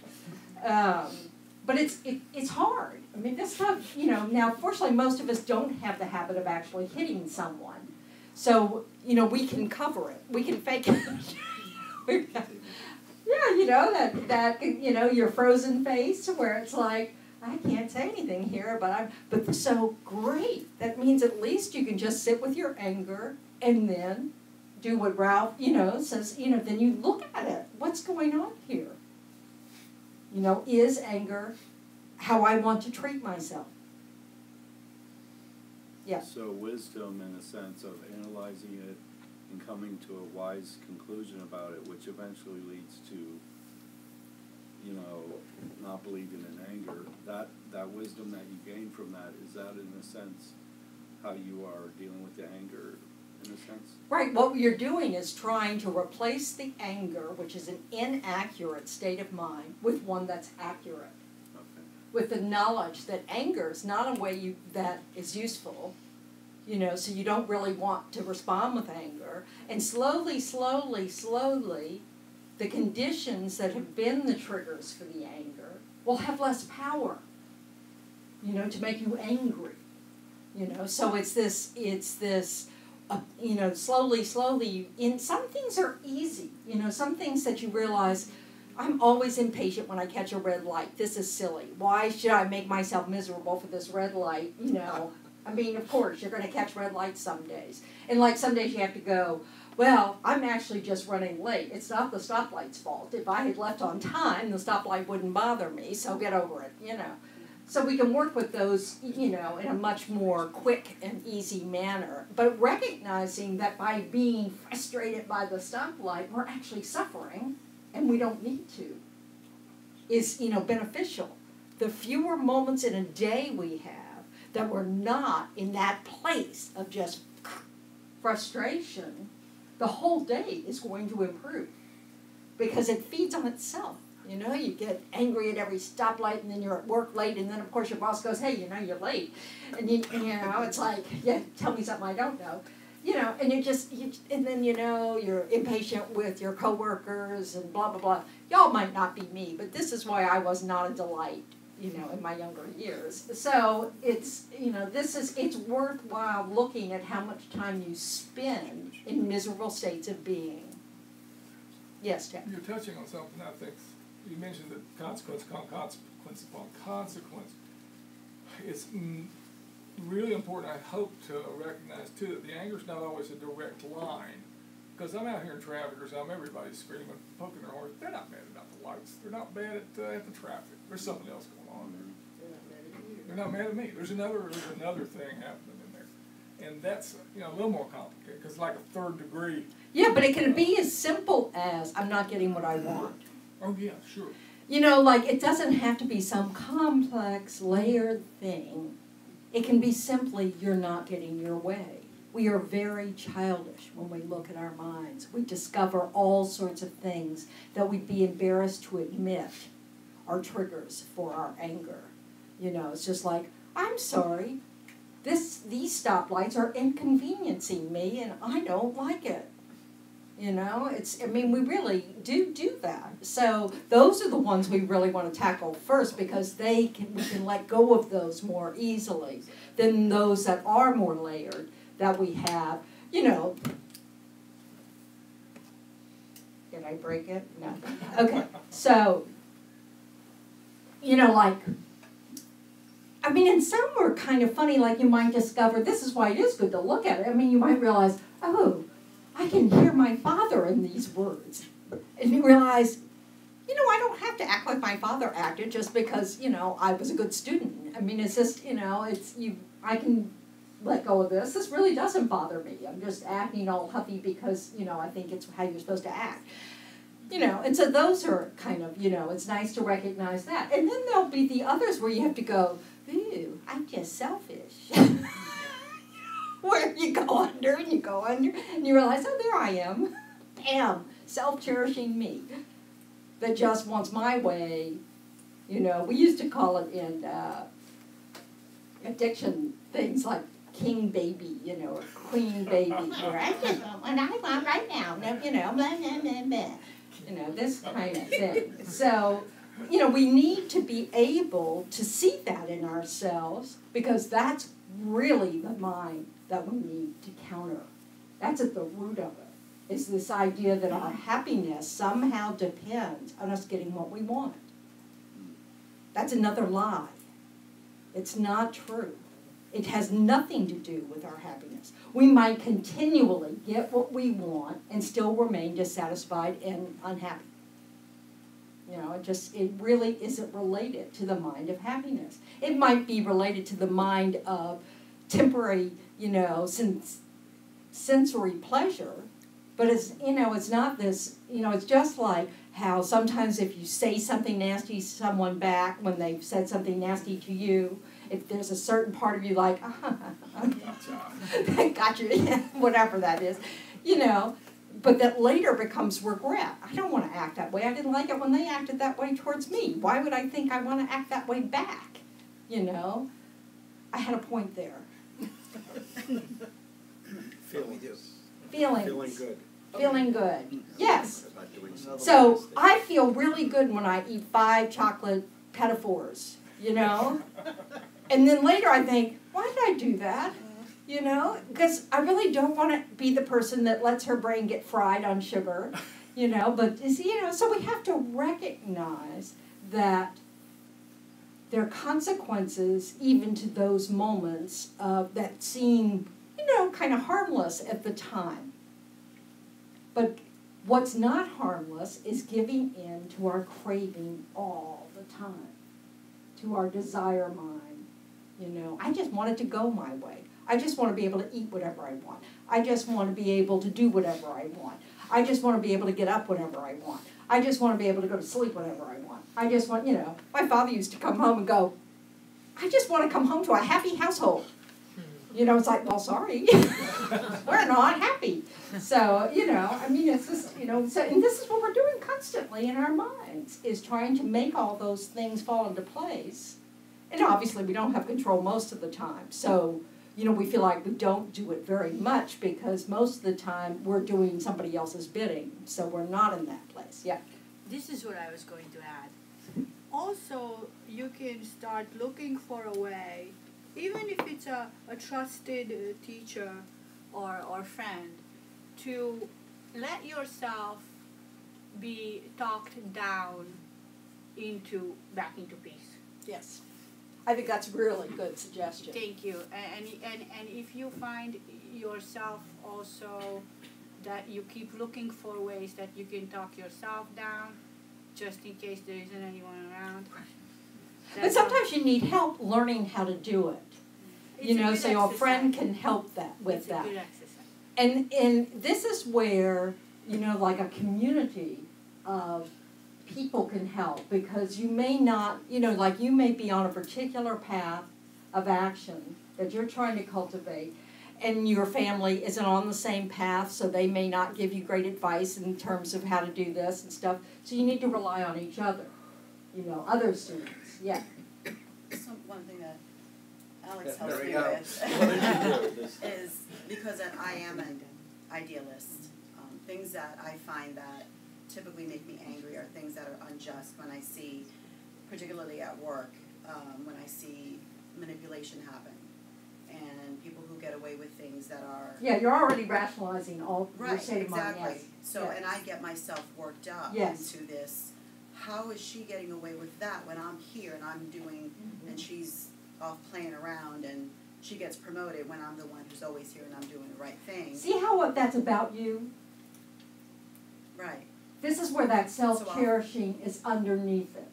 But it's hard. I mean, this stuff, you know, now fortunately most of us don't have the habit of actually hitting someone. So, you know, we can cover it. We can fake it. Yeah, you know, that you know, your frozen face where it's like, I can't say anything here, but so great. That means at least you can just sit with your anger and then do what Ralph, you know, says, you know, then you look at it. What's going on here? You know, is anger how I want to treat myself? Yeah. So wisdom in a sense of analyzing it and coming to a wise conclusion about it, which eventually leads to, you know, not believing in anger. That wisdom that you gain from that, is that in a sense how you are dealing with the anger in a sense? Right. What you're doing is trying to replace the anger, which is an inaccurate state of mind, with one that's accurate. With the knowledge that anger is not a way that is useful, you know, so you don't really want to respond with anger. And slowly, slowly, slowly, the conditions that have been the triggers for the anger will have less power, you know, to make you angry. You know, so it's this, you know, slowly, slowly, some things are easy, you know, some things that you realize, I'm always impatient when I catch a red light. This is silly. Why should I make myself miserable for this red light? You know, I mean, of course, you're going to catch red lights some days. And like some days you have to go, well, I'm actually just running late. It's not the stoplight's fault. If I had left on time, the stoplight wouldn't bother me, so get over it, you know. So we can work with those, you know, in a much more quick and easy manner. But recognizing that by being frustrated by the stoplight, we're actually suffering, and we don't need to, is, you know, beneficial. The fewer moments in a day we have that we're not in that place of just frustration, the whole day is going to improve because it feeds on itself. You know, you get angry at every stoplight and then you're at work late and then, of course, your boss goes, hey, you know, you're late. And, you know, it's like, yeah, tell me something I don't know. You know, and and then, you know, you're impatient with your coworkers and blah, blah, blah. Y'all might not be me, but this is why I was not a delight in my younger years. So it's, it's worthwhile looking at how much time you spend in miserable states of being. Yes, Jack? You're touching on something I think. You mentioned that consequence upon consequence. It's really important, I hope, to recognize, too, that the anger is not always a direct line. Because I'm out here in traffic or something, everybody's screaming, poking their horns. They're not mad about the lights. They're not mad at the traffic. There's something else going on there. They're not mad at me. There's another thing happening in there. And that's, a little more complicated, because it's like a third degree. Yeah, but it can be as simple as, I'm not getting what I want. Oh, yeah, sure. It doesn't have to be some complex, layered thing. It can be simply, you're not getting your way. We are very childish when we look at our minds. We discover all sorts of things that we'd be embarrassed to admit are triggers for our anger. It's just like, I'm sorry, these stoplights are inconveniencing me and I don't like it. We really do that. So those are the ones we really want to tackle first, because we can let go of those more easily than those that are more layered that we have. Did I break it? No. Okay. So, and some were kind of funny, like you might discover, this is why it is good to look at it. You might realize, oh, I can hear my father in these words. And you realize, I don't have to act like my father acted just because, I was a good student. It's just, I can let go of this. This really doesn't bother me. I'm just acting all huffy because, I think it's how you're supposed to act. And so those are kind of, it's nice to recognize that. And then there'll be the others where you have to go, ooh, I'm just selfish. Where you go under, and you realize, oh, there I am. Bam, self-cherishing me that just wants my way. We used to call it in addiction things like king baby, or queen baby, or I just want what I want right now, blah, blah, blah, blah. This kind of thing. So, we need to be able to see that in ourselves, because that's really the mind that we need to counter. That's at the root of it, is this idea that our happiness somehow depends on us getting what we want. That's another lie. It's not true. It has nothing to do with our happiness. We might continually get what we want and still remain dissatisfied and unhappy. It really isn't related to the mind of happiness. It might be related to the mind of temporary, sensory pleasure, but it's not this, it's just like how sometimes if you say something nasty to someone back when they've said something nasty to you, if there's a certain part of you like, gotcha, whatever that is, but that later becomes regret. I don't want to act that way. I didn't like it when they acted that way towards me. Why would I think I want to act that way back? I had a point there. Feelings. Feeling good. Feeling good. Yes. So I feel really good when I eat 5 chocolate pinafores, And then later I think, why did I do that? Because I really don't want to be the person that lets her brain get fried on sugar, But, so we have to recognize that there are consequences even to those moments that seem, kind of harmless at the time. But what's not harmless is giving in to our craving all the time, to our desire mind. I just want it to go my way. I just want to be able to eat whatever I want. I just want to be able to do whatever I want. I just want to be able to get up whenever I want. I just want to be able to go to sleep whenever I want. I just want, my father used to come home and go, I just want to come home to a happy household. It's like, well, sorry, we're not happy. So, it's just, and this is what we're doing constantly in our minds, is trying to make all those things fall into place. And obviously we don't have control most of the time. So, we feel like we don't do it very much because most of the time we're doing somebody else's bidding. So we're not in that place. Yeah. This is what I was going to add. also you can start looking for a way, even if it's a trusted teacher or friend, to let yourself be talked down back into peace. Yes. I think that's really good suggestion. Thank you. And if you find yourself also that you keep looking for ways that you can talk yourself down, just in case there isn't anyone around. But sometimes you need help learning how to do it. So your friend can help that with that. It's a good exercise. And this is where, like a community of people can help, because you may not, like you may be on a particular path of action that you're trying to cultivate, and your family isn't on the same path, so they may not give you great advice in terms of how to do this and stuff. So you need to rely on each other, other students. Yeah. One thing that Alex helps There we me go. with is, because I am an idealist, things that I find that typically make me angry are things that are unjust when I see, particularly at work, when I see manipulation happen and people who get away with things that are... Yeah, you're already rationalizing all your Right, state of mind. exactly. Yes. So, yes. and I get myself worked up Yes. into this. How is she getting away with that when I'm here and I'm doing, and she's off playing around, and she gets promoted when I'm the one who's always here and I'm doing the right thing. See how that's about you? Right. This is where that self-cherishing is underneath it.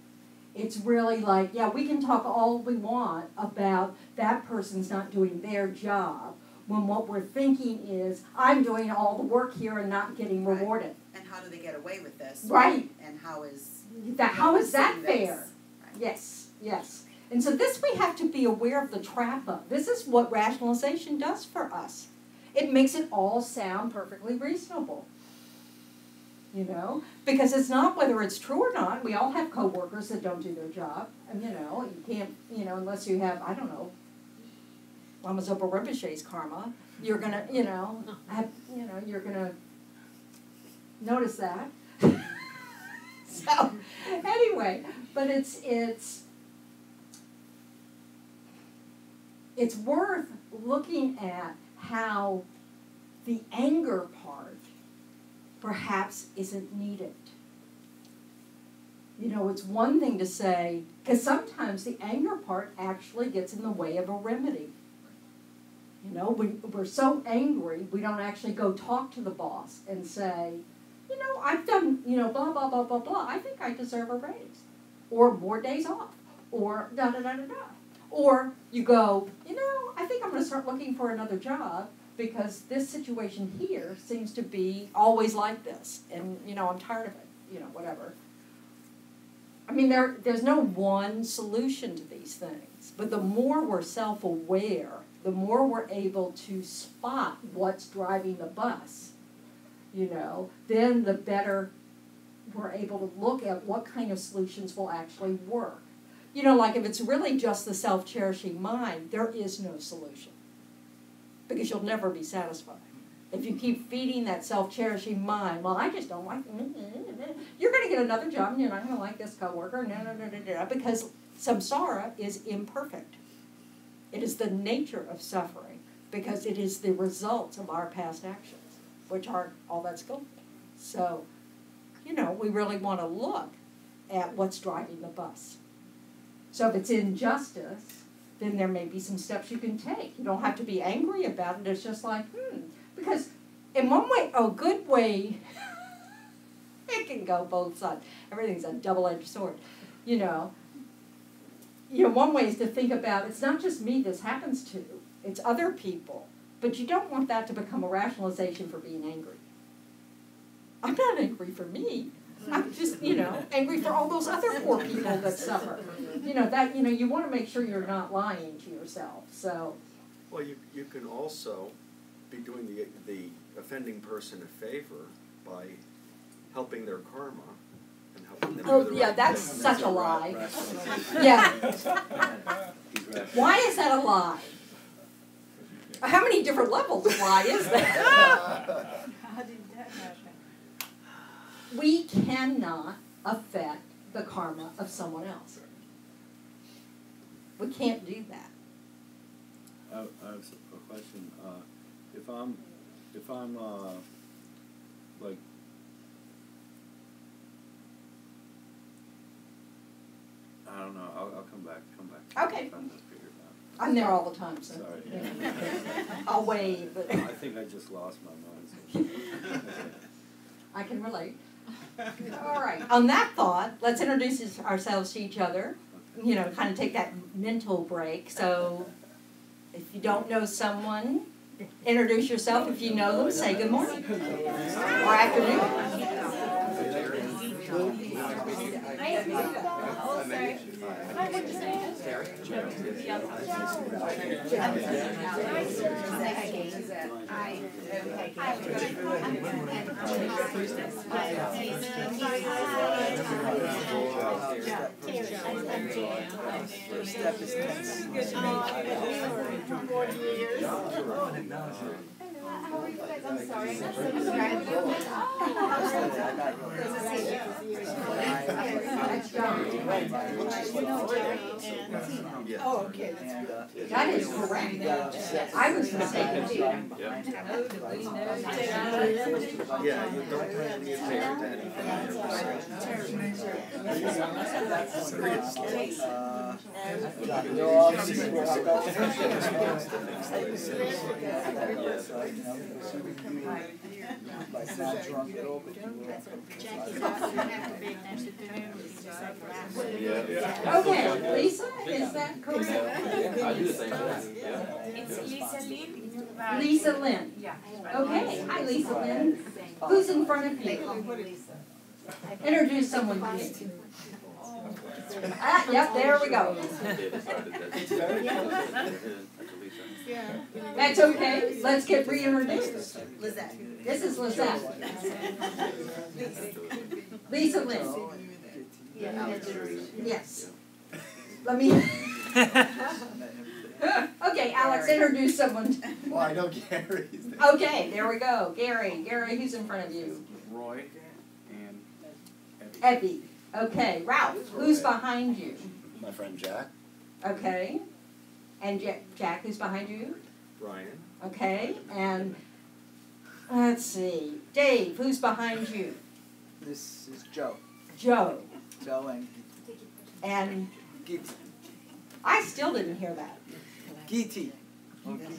It's really like, yeah, we can talk all we want about that person's not doing their job, when what we're thinking is, I'm doing all the work here and not getting rewarded. And how do they get away with this? Right. And how is that fair? Right. Yes, yes. And so this we have to be aware of the trap of. This is what rationalization does for us. It makes it all sound perfectly reasonable. Because it's not whether it's true or not. We all have coworkers that don't do their job. And, you can't, unless you have, I don't know, Lama Zopa Rinpoche's karma, you're going to, you're going to notice that. So, anyway, but it's worth looking at how the anger part perhaps isn't needed. It's one thing to say, because sometimes the anger part actually gets in the way of a remedy. We're so angry, we don't actually go talk to the boss and say, I've done, blah, blah, blah, blah, blah. I think I deserve a raise. Or more days off. Or da-da-da-da-da. Or you go, I think I'm going to start looking for another job because this situation here seems to be always like this. And, I'm tired of it, whatever. I mean, there's no one solution to these things. But the more we're self-aware, the more we're able to spot what's driving the bus, then the better we're able to look at what kind of solutions will actually work. Like if it's really just the self-cherishing mind, there is no solution. Because you'll never be satisfied. If you keep feeding that self-cherishing mind, well, I just don't like you're going to get another job and you're not going to like this coworker, because samsara is imperfect. It is the nature of suffering, because it is the results of our past actions, which aren't all that skillful. So, we really want to look at what's driving the bus. So if it's injustice, then there may be some steps you can take. You don't have to be angry about it. It's just like, because in one way, a good way, it can go both sides. Everything's a double-edged sword. One way is to think about, it's not just me this happens to, it's other people. But you don't want that to become a rationalization for being angry. I'm not angry for me. I'm just, angry for all those other poor people that suffer. You want to make sure you're not lying to yourself. So. Well, you can also be doing the offending person a favor by helping their karma and helping them do the right that's thing. such a lie. Yeah. Why is that a lie? How many different levels of lie is that? How did that happen? We cannot affect the karma of someone else. We can't do that. I have a question. If I'm like, I don't know. I'll come back. Okay. I'm gonna figure it out. I'm there all the time, so. Sorry. I'll wave, but I think I just lost my mind. I can relate. All right. On that thought, let's introduce ourselves to each other. You know, kind of take that mental break. So, if you don't know someone, introduce yourself. If you know them, say good morning or afternoon. First step is tense. How are you guys? I'm sorry. Oh, okay. That is correct. I was mistaken too. Yeah, you don't really get paid to Okay, Lisa, is that correct? I do the same thing. It's Lisa Ling. Lisa Lynn. Yeah. Okay, hi Lisa Lynn. Who's in front of you? Introduce someone to me. Yep, there we go. That's okay. Let's get reintroduced. Lizette. This is Lizette. Lisa Lynn. Yes. Let me. Okay, Alex, introduce someone. Well, I know Gary's there. Okay, there we go. Gary. Gary, who's in front of you? Roy and Evie. Okay, Ralph, who's behind you? My friend Jack. Okay. And Jack, who's behind you? Brian. Okay, and let's see. Dave, who's behind you? this is Joe. Joe. Joe and And I still didn't hear that. Giti.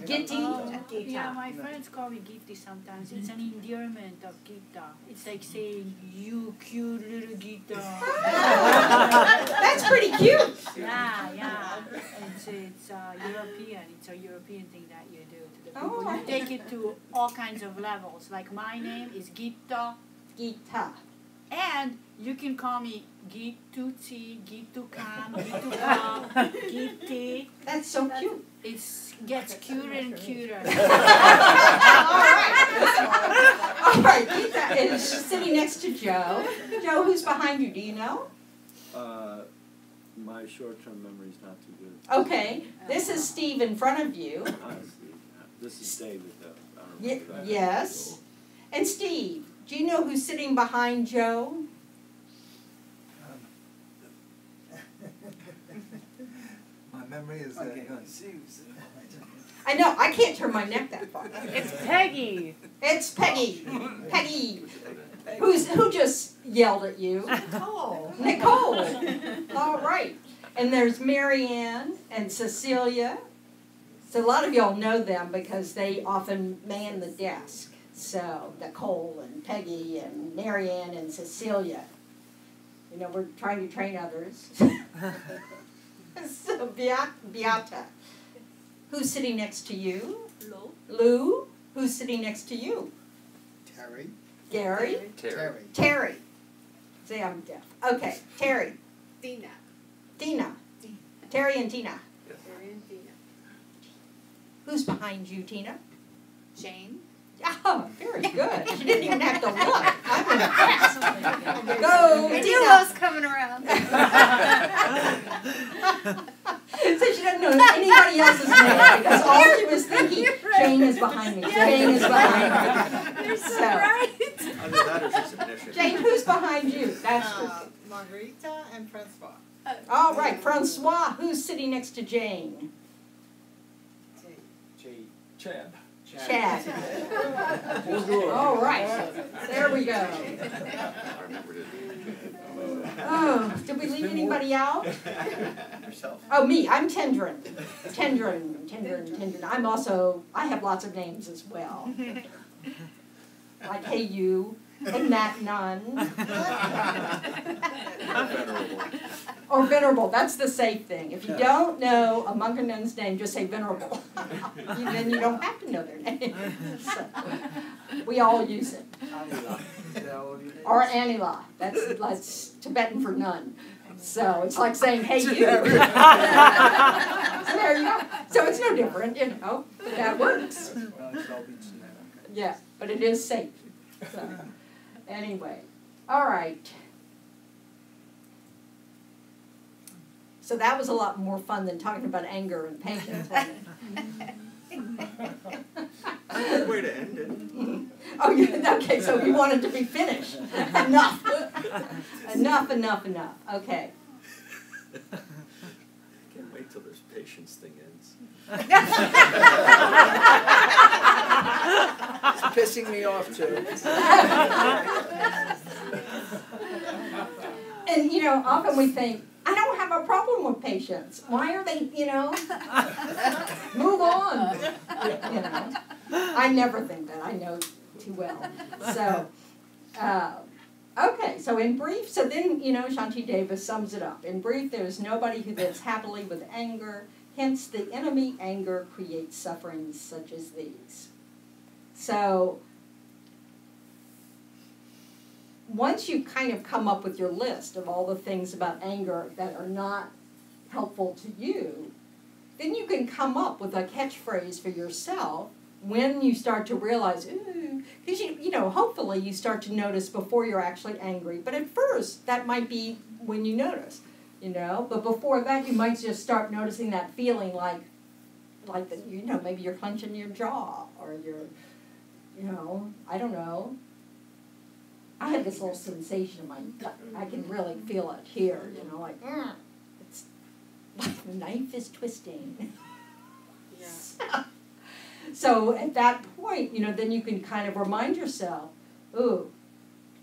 Gitty. Yeah, my friends call me Giti sometimes. It's an endearment of Gita. It's like saying, you cute little Gita. That's pretty cute. Yeah. It's European. It's a European thing that you do to the people. Oh. You take it to all kinds of levels. Like my name is Gita. Gita. And you can call me Gituti, Gitukam, Gitukam, Giti. That's so cute. It gets cuter and cuter. All right, Gita is sitting next to Joe. Joe, who's behind you? Do you know? My short-term memory's not too good. Okay, this is Steve in front of you. Honestly, this is David though. I don't remember that. Yes. And Steve, do you know who's sitting behind Joe? My memory is I know, I can't turn my neck that far. It's Peggy. It's Peggy. Peggy. Who just yelled at you? Nicole. Nicole. All right. And there's Marianne and Cecilia. So a lot of y'all know them because they often man the desk. So Nicole and Peggy and Marianne and Cecilia. You know, we're trying to train others. So Beata. Who's sitting next to you? Lou. Lou. Who's sitting next to you? Terry. Gary. Terry. Terry. See, I'm deaf. Okay, Terry. Tina. Tina. Terry and Tina. Terry and Tina. Who's behind you, Tina? Jane. Oh, very good. She didn't even have to look. I'm impressed. Go, Tina. Duo's coming around. So she doesn't know anybody else's name because all she was thinking, Jane is behind me. Jane is behind me. You're so right. Either that or she's omniscient. Jane, who's behind you? That's good. Margarita and Francois. All right, Francois, who's sitting next to Jane? Chad. Chad. All right, there we go. Oh, did we leave anybody out? Yourself. Oh, me, I'm Tendrin. Tendrin. I have lots of names as well. Like Hey You, and That Nun. Or Venerable, that's the safe thing. If you don't know a monk or nun's name, just say Venerable. Then you don't have to know their name. So, we all use it. Or Anila, that's Tibetan for nun. So it's like saying, hey you. So there you go. So it's no different, but that works. Yeah, but it is safe. So, anyway, all right. So that was a lot more fun than talking about anger and patience, wasn't it? Good way to end it. Oh, yeah, okay, so you wanted to be finished. Enough. Enough. Okay. Can't wait till this patience thing ends. It's pissing me off too. And, often we think, I don't have a problem with patience. Why are they, move on. I never think that. I know too well. So, okay, so in brief, so then, Shanti Deva sums it up. In brief, there is nobody who lives happily with anger. Hence, the enemy anger creates sufferings such as these. So, once you kind of come up with your list of all the things about anger that are not helpful to you, then you can come up with a catchphrase for yourself when you start to realize, because hopefully you start to notice before you're actually angry. But at first, that might be when you notice, But before that, you might just start noticing that feeling like maybe you're clenching your jaw or you're, I don't know. I have this little sensation in my gut. I can really feel it here, it's like the knife is twisting. Yeah. So at that point, then you can kind of remind yourself,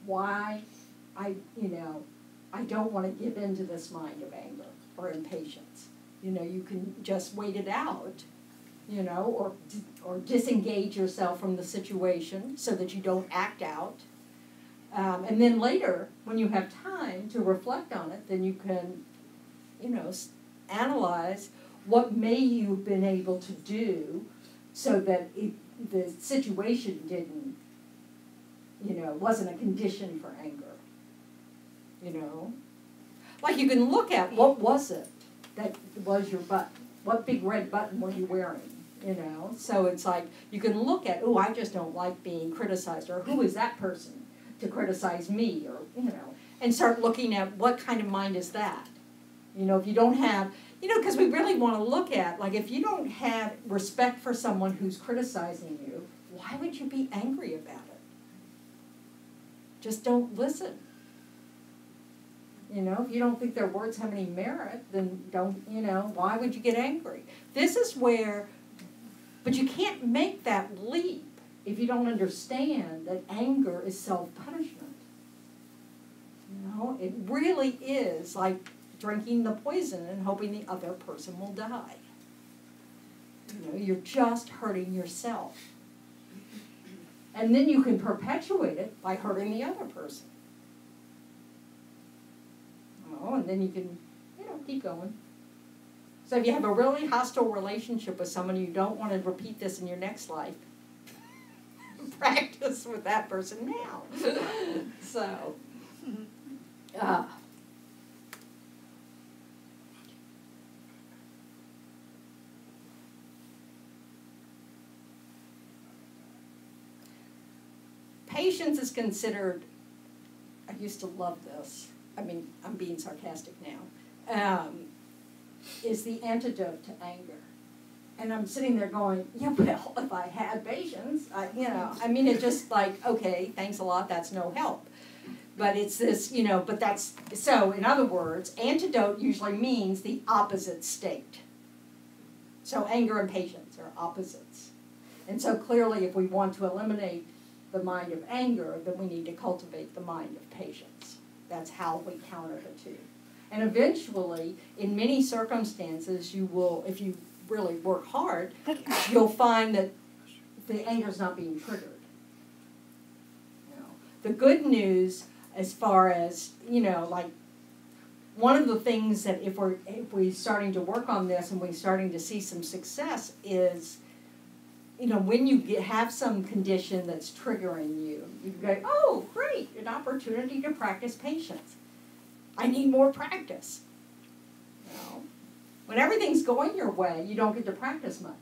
why I don't want to give in to this mind of anger or impatience. You can just wait it out, or disengage yourself from the situation so that you don't act out. And then later, when you have time to reflect on it, then you can, analyze what may you've been able to do so that the situation didn't, wasn't a condition for anger. Like you can look at what was it that was your button? What big red button were you wearing? So it's like you can look at, I just don't like being criticized, or who is that person to criticize me, or, and start looking at what kind of mind is that. If you don't have, because we really want to look at, like, if you don't have respect for someone who's criticizing you, why would you be angry about it? Just don't listen. If you don't think their words have any merit, then don't, why would you get angry? This is where, but you can't make that leap if you don't understand that anger is self-punishment. It really is like drinking the poison and hoping the other person will die. You're just hurting yourself. And then you can perpetuate it by hurting the other person. And then you can, keep going. So if you have a really hostile relationship with someone, you don't want to repeat this in your next life, practice with that person now. So, patience is considered, I used to love this, I'm being sarcastic now, is the antidote to anger. And I'm sitting there going, yeah, well, if I had patience, it's just like, okay, thanks a lot, that's no help. But it's this, you know, but that's, so in other words, antidote usually means the opposite state. So anger and patience are opposites. And so clearly if we want to eliminate the mind of anger, then we need to cultivate the mind of patience. That's how we counter the two. And eventually, in many circumstances, you will, if you really work hard, you'll find that the anger is not being triggered. You know, the good news, as far as, you know, like, one of the things that if we're starting to work on this and we're starting to see some success is, you know, when you have some condition that's triggering you, you go, oh, great, an opportunity to practice patience. I need more practice. You know? When everything's going your way, you don't get to practice much.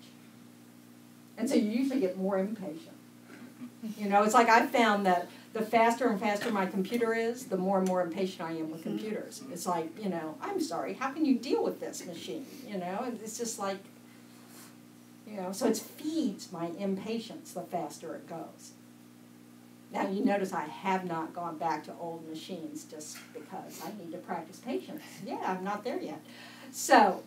And so you usually get more impatient. You know, it's like I've found that the faster and faster my computer is, the more and more impatient I am with computers. It's like, you know, I'm sorry, how can you deal with this machine? You know, it's just like, you know, so it feeds my impatience the faster it goes. Now, you notice I have not gone back to old machines just because I need to practice patience. Yeah, I'm not there yet. So,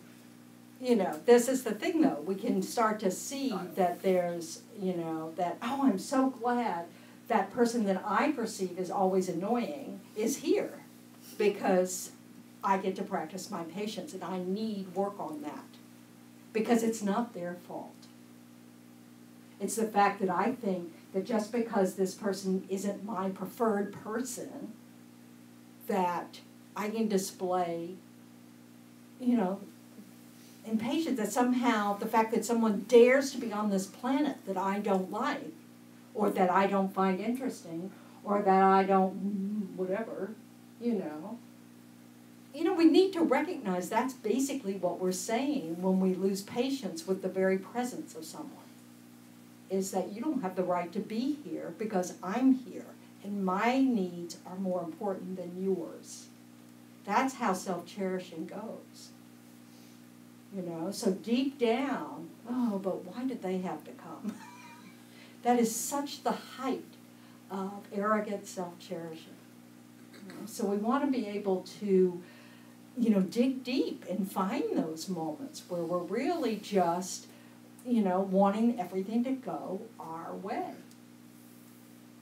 you know, this is the thing, though. We can start to see that there's, you know, that, oh, I'm so glad that person that I perceive as always annoying is here because I get to practice my patience, and I need work on that because it's not their fault. It's the fact that I think that just because this person isn't my preferred person, that I can display, you know, impatience, that somehow the fact that someone dares to be on this planet that I don't like, or that I don't find interesting, or that I don't, whatever, you know. You know, we need to recognize that's basically what we're saying when we lose patience with the very presence of someone. Is that you don't have the right to be here because I'm here and my needs are more important than yours. That's how self-cherishing goes. You know, so deep down, oh, but why did they have to come? That is such the height of arrogant self-cherishing. You know, so we want to be able to, you know, dig deep and find those moments where we're really just, you know, wanting everything to go our way.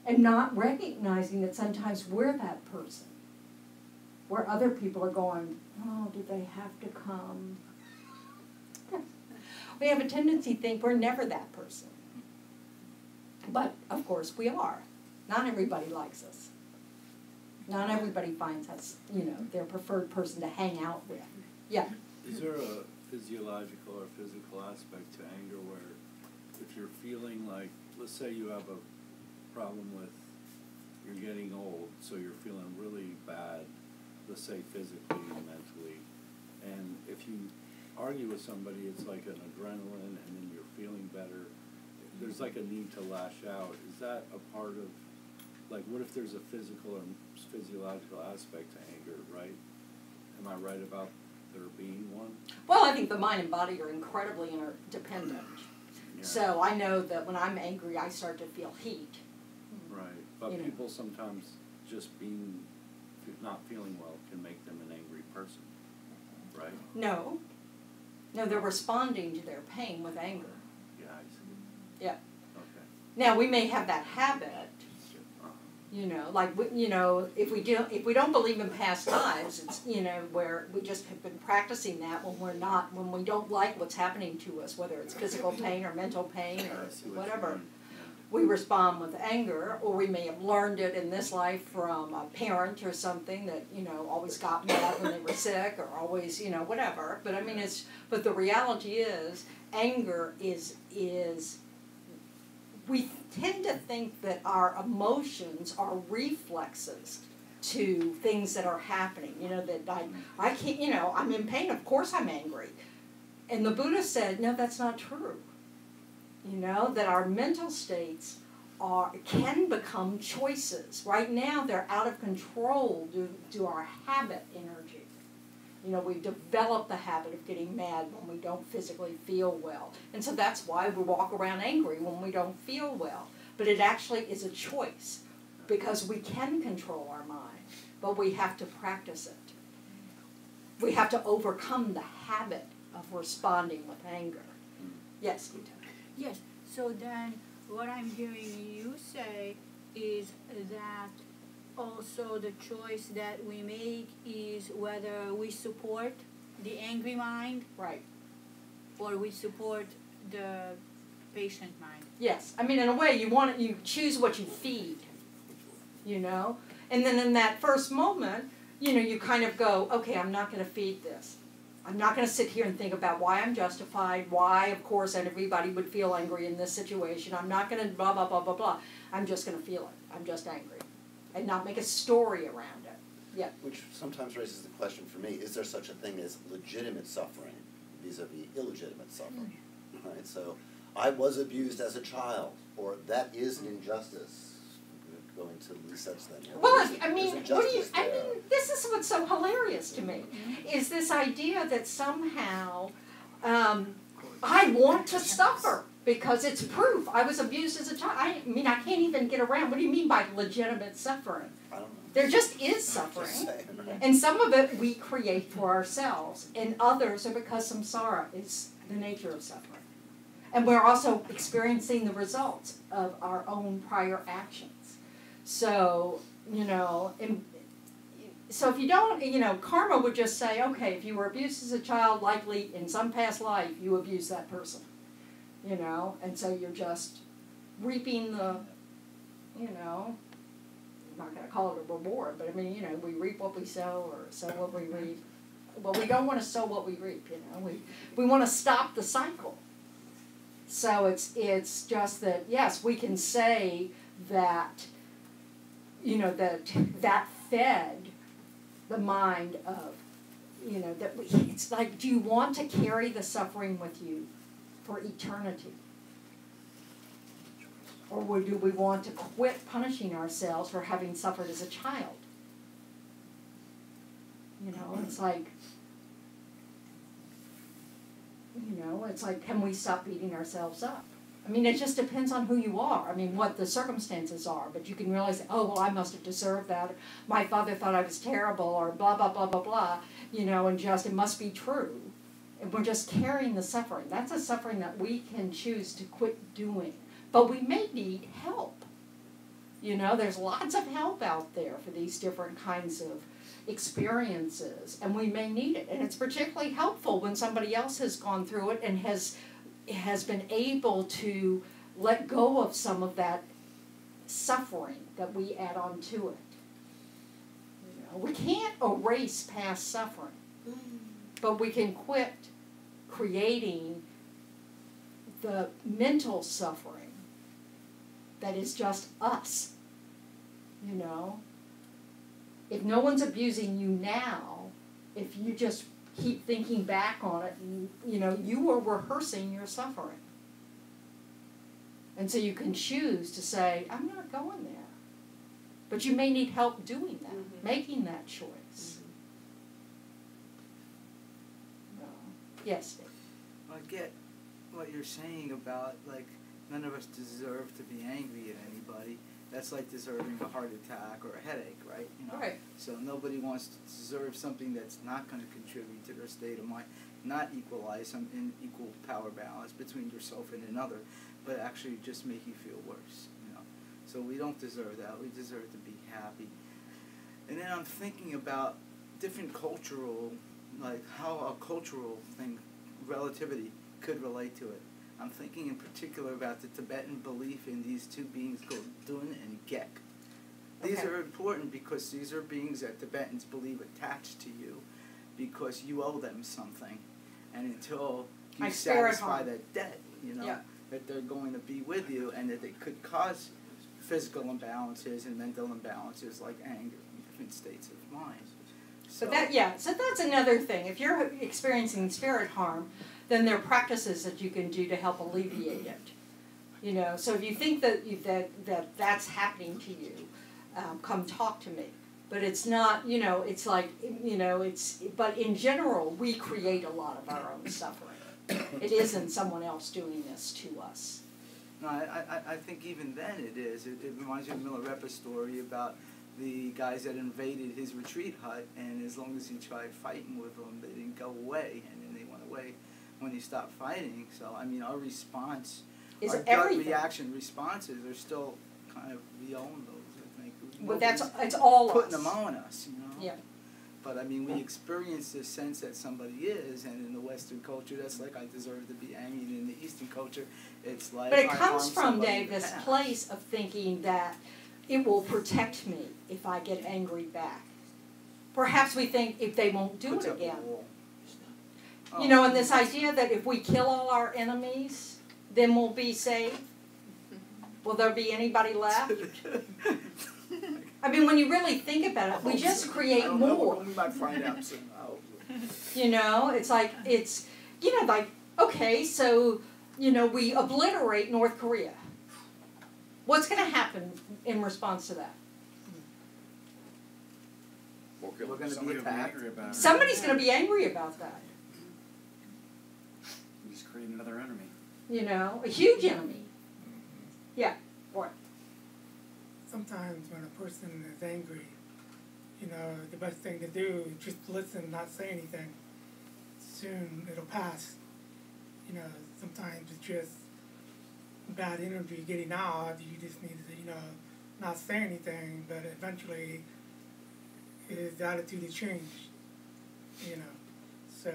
And not recognizing that sometimes we're that person. Where other people are going, oh, did they have to come? We have a tendency to think we're never that person. But, of course, we are. Not everybody likes us. Not everybody finds us, you know, their preferred person to hang out with. Yeah. Is there a physiological or physical aspect to anger where if you're feeling like, let's say you have a problem with, you're getting old, so you're feeling really bad, let's say physically and mentally, and if you argue with somebody, it's like an adrenaline and then you're feeling better, there's like a need to lash out. Is that a part of, like, what if there's a physical or physiological aspect to anger, right? Am I right about there being one? Well, I think the mind and body are incredibly interdependent. Yeah. So I know that when I'm angry, I start to feel heat. Right, but you know. people sometimes just being, not feeling well can make them an angry person, right? No. No, they're responding to their pain with anger. Yeah, I see. Yeah. Okay. Now, we may have that habit, you know, like, you know, if we don't believe in past lives, it's, you know, where we just have been practicing that when we don't like what's happening to us, whether it's physical pain or mental pain or whatever, we respond with anger, or we may have learned it in this life from a parent or something that, you know, always got mad when they were sick or always, you know, whatever. But I mean, but the reality is, anger is we tend to think that our emotions are reflexes to things that are happening. You know, that I can't, you know, I'm in pain, of course I'm angry. And the Buddha said, no, that's not true. You know, that our mental states can become choices. Right now they're out of control due to our habit energy. You know, we've developed the habit of getting mad when we don't physically feel well. And so that's why we walk around angry when we don't feel well. But it actually is a choice. because we can control our mind, but we have to practice it. We have to overcome the habit of responding with anger. Yes, Gita. Yes, so then what I'm hearing you say is that also the choice that we make is whether we support the angry mind, right, or we support the patient mind. Yes, I mean, in a way, you choose what you feed, you know, and then in that first moment, you know, you kind of go, okay, I'm not going to feed this. I'm not going to sit here and think about why I'm justified, why, of course, everybody would feel angry in this situation. I'm not going to blah, blah, blah, blah, blah. I'm just going to feel it. I'm just angry. And not make a story around it. Yeah. Which sometimes raises the question for me, is there such a thing as legitimate suffering vis-a-vis illegitimate suffering? Right? So, I was abused as a child, or that is an injustice. Going to Lisette's thing. Well, I mean, this is what's so hilarious to me, is this idea that somehow I want to suffer because it's proof I was abused as a child. I mean, I can't even get around. What do you mean by legitimate suffering? I don't know. There just is suffering. Just saying, right? And some of it we create for ourselves, and others are because samsara is the nature of suffering. And we're also experiencing the results of our own prior actions. So, you know, so if you don't, you know, karma would just say, okay, if you were abused as a child, likely in some past life you abused that person, you know, and so you're just reaping the, you know, I'm not going to call it a reward, but I mean, you know, we reap what we sow or sow what we reap. Well, we don't want to sow what we reap, you know, we want to stop the cycle. So it's just that, yes, we can say that, you know, that fed the mind of, you know, that it's like, do you want to carry the suffering with you for eternity? Or do we want to quit punishing ourselves for having suffered as a child? You know, it's like, can we stop beating ourselves up? I mean, it just depends on who you are. I mean, what the circumstances are. But you can realize, oh, well, I must have deserved that. Or, my father thought I was terrible, or blah, blah, blah, blah, blah. You know, and just, it must be true. And we're just carrying the suffering. That's a suffering that we can choose to quit doing. But we may need help. You know, there's lots of help out there for these different kinds of experiences. And we may need it. And it's particularly helpful when somebody else has gone through it and has been able to let go of some of that suffering that we add on to it. You know, we can't erase past suffering, but we can quit creating the mental suffering that is just us. You know, if no one's abusing you now, if you just keep thinking back on it, and, you know, you are rehearsing your suffering. And so you can choose to say, I'm not going there. But you may need help doing that, making that choice. Yes, Dave. I get what you're saying about, like, none of us deserve to be angry at anybody. That's like deserving a heart attack or a headache, right? You know? Right. So nobody wants to deserve something that's not going to contribute to their state of mind, not equalize some unequal power balance between yourself and another, but actually just make you feel worse, you know. So we don't deserve that. We deserve to be happy. And then I'm thinking about different cultural, like how a cultural thing, relativity, could relate to it. I'm thinking in particular about the Tibetan belief in these two beings called Dun and Gek. These are important because these are beings that Tibetans believe attached to you because you owe them something. And until you satisfy that debt, you know, that they're going to be with you and that they could cause physical imbalances and mental imbalances like anger and different states of mind. So so that's another thing. If you're experiencing spirit harm, then there are practices that you can do to help alleviate it. You know, so if you think that that's happening to you, come talk to me. But it's not, you know, it's like, you know, but in general, we create a lot of our own suffering. It isn't someone else doing this to us. No, I think even then it is. It reminds me of Milarepa's story about the guys that invaded his retreat hut, and as long as he tried fighting with them, they didn't go away, and then they went away when he stopped fighting. So, I mean, our response, Is our gut everything. reaction responses are still kind of, we own those, I think. But it's all putting us. them on us, you know? Yeah. But I mean, we experience this sense that somebody is, and in the Western culture, that's like, I deserve to be angry. And in the Eastern culture, it's like, But it I comes harmed from, somebody Dave, in the this past. place of thinking that it will protect me if I get angry back. Perhaps we think if they won't do Puts it up a again. wall. You know, and this idea that if we kill all our enemies, then we'll be saved. Will there be anybody left? I mean, when you really think about it, we just create more. We might find out soon. You know, it's like, it's, you know, like, okay, so, you know, we obliterate North Korea. What's going to happen in response to that? We're going to be attacked. Somebody's going to be angry about that. You just create another enemy. You know, a huge enemy. Yeah, what? Sometimes when a person is angry, you know, the best thing to do is just listen, not say anything. Soon it'll pass. You know, sometimes it's just bad energy getting out. You just need to, you know, not say anything, but eventually his attitude is changed. You know, so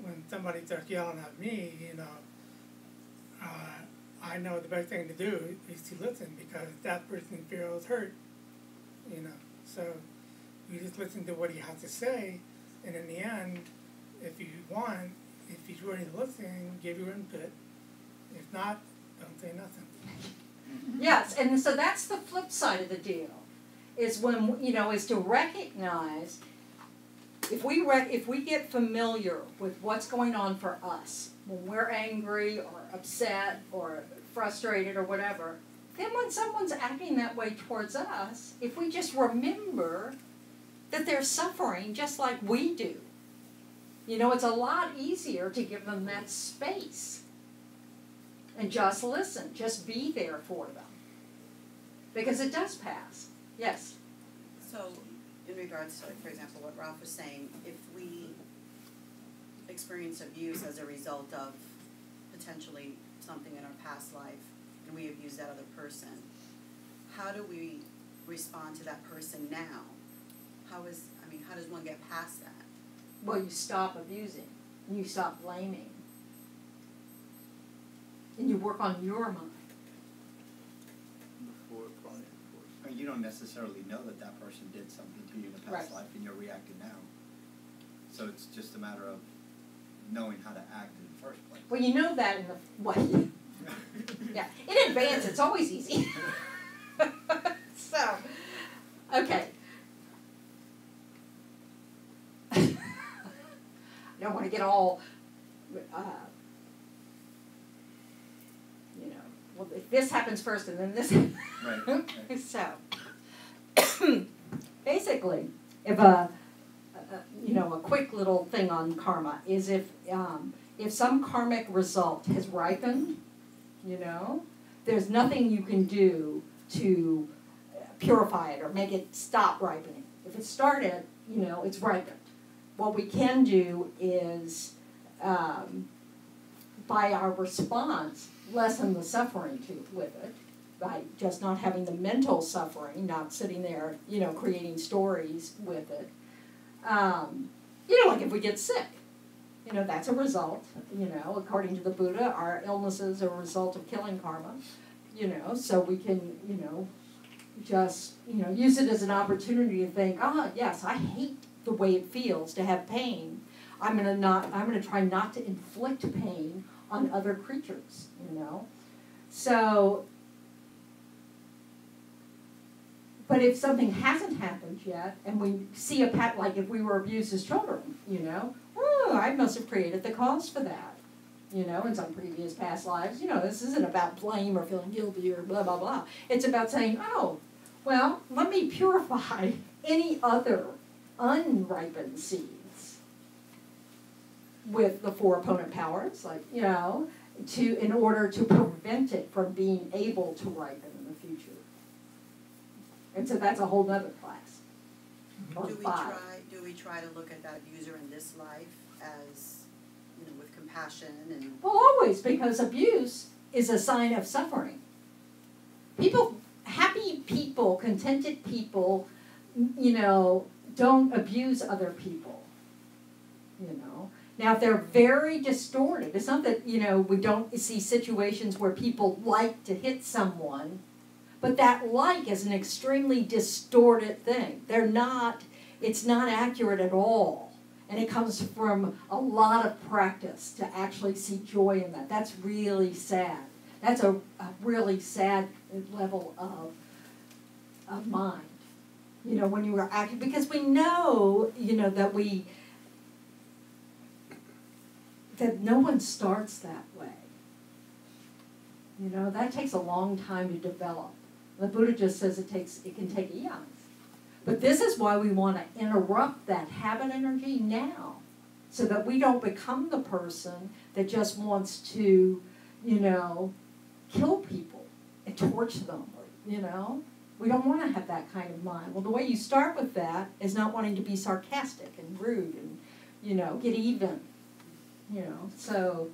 when somebody starts yelling at me, you know, I know the best thing to do is to listen because that person feels hurt, you know. So you just listen to what he has to say, and in the end, if you want, if he's ready to listen, give your input. If not, don't say nothing. Yes, and so that's the flip side of the deal, is when, you know, is to recognize if we get familiar with what's going on for us, when we're angry or upset or frustrated or whatever, then when someone's acting that way towards us, if we just remember that they're suffering just like we do, you know, it's a lot easier to give them that space and just listen, just be there for them. Because it does pass. Yes? So, in regards to, for example, what Ralph was saying, if we experience abuse as a result of potentially something in our past life, and we abuse that other person, how do we respond to that person now? How does one get past that? Well, you stop abusing. You stop blaming. And you work on your mind. You don't necessarily know that that person did something to you in a past life and you're reacting now. So it's just a matter of knowing how to act in the first place. Well, you know that in the yeah, in advance it's always easy. So, okay. I don't want to get all, you know, well, if this happens first and then this. Right. So, basically, if you know, a quick little thing on karma is if some karmic result has ripened, you know, there's nothing you can do to purify it or make it stop ripening. If it started, you know, it's ripened. What we can do is, by our response, lessen the suffering with it, by just not having the mental suffering, not sitting there, you know, creating stories with it. You know, like if we get sick, you know, that's a result, you know, according to the Buddha, our illnesses are a result of killing karma, you know, so we can, you know, just, you know, use it as an opportunity to think, yes, I hate the way it feels to have pain. I'm gonna try not to inflict pain on other creatures, you know. So, but if something hasn't happened yet, and we see like if we were abused as children, you know, I must have created the cause for that, you know, in some previous past lives. You know, this isn't about blame or feeling guilty or blah, blah, blah. It's about saying, well, let me purify any other unripened seeds with the 4 opponent powers, like, you know, in order to prevent it from being able to ripen in the future. And so that's a whole nother class. Or Do five. we try to look at that abuser in this life as, with compassion and? Well, always, because abuse is a sign of suffering. Happy people, contented people, don't abuse other people. Now, if they're very distorted, it's not that, we don't see situations where people like to hit someone, but that like is an extremely distorted thing. It's not accurate at all. And it comes from a lot of practice to actually see joy in that. That's really sad. That's a really sad level of mind. When you are acting, because we know, that no one starts that way. That takes a long time to develop. The Buddha just says it can take eons. But this is why we want to interrupt that habit energy now, so that we don't become the person that just wants to, kill people and torture them, We don't want to have that kind of mind. Well, the way you start with that is not wanting to be sarcastic and rude and, get even. So,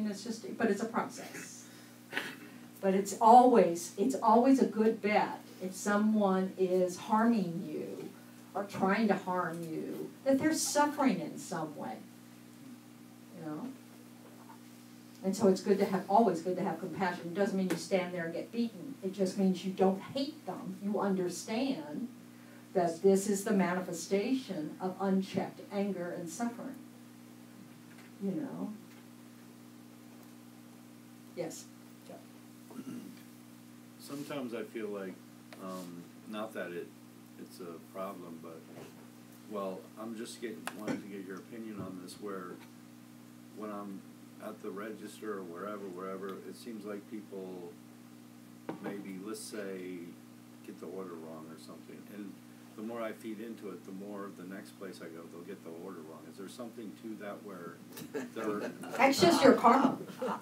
it's just, but it's a process. But it's always a good bet if someone is harming you or trying to harm you, that they're suffering in some way. And so it's always good to have compassion. It doesn't mean you stand there and get beaten. It just means you don't hate them. You understand that this is the manifestation of unchecked anger and suffering. Yes. Sometimes I feel like, not that it's a problem, but, I'm just wanting to get your opinion on this, where when I'm at the register or wherever, it seems like people maybe, let's say, get the order wrong or something, and the more I feed into it, the more the next place I go, they'll get the order wrong. Is there something to that where they're... That's just your karma.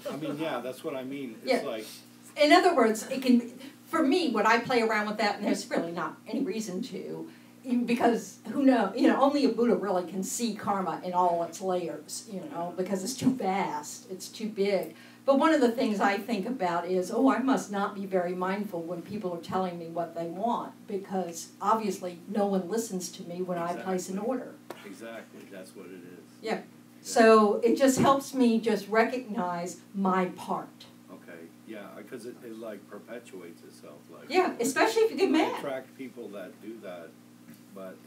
I mean, yeah, that's what I mean. It's like... In other words, it can, for me, when I play around with that, and there's really not any reason to, because who knows, only a Buddha really can see karma in all its layers, because it's too vast, it's too big. But one of the things I think about is, I must not be very mindful when people are telling me what they want, because obviously no one listens to me when I place an order. Exactly, that's what it is. Yeah. So it just helps me just recognize my part. Okay, yeah, because it like perpetuates itself. Like, yeah, especially if you get mad. I attract people that do that, but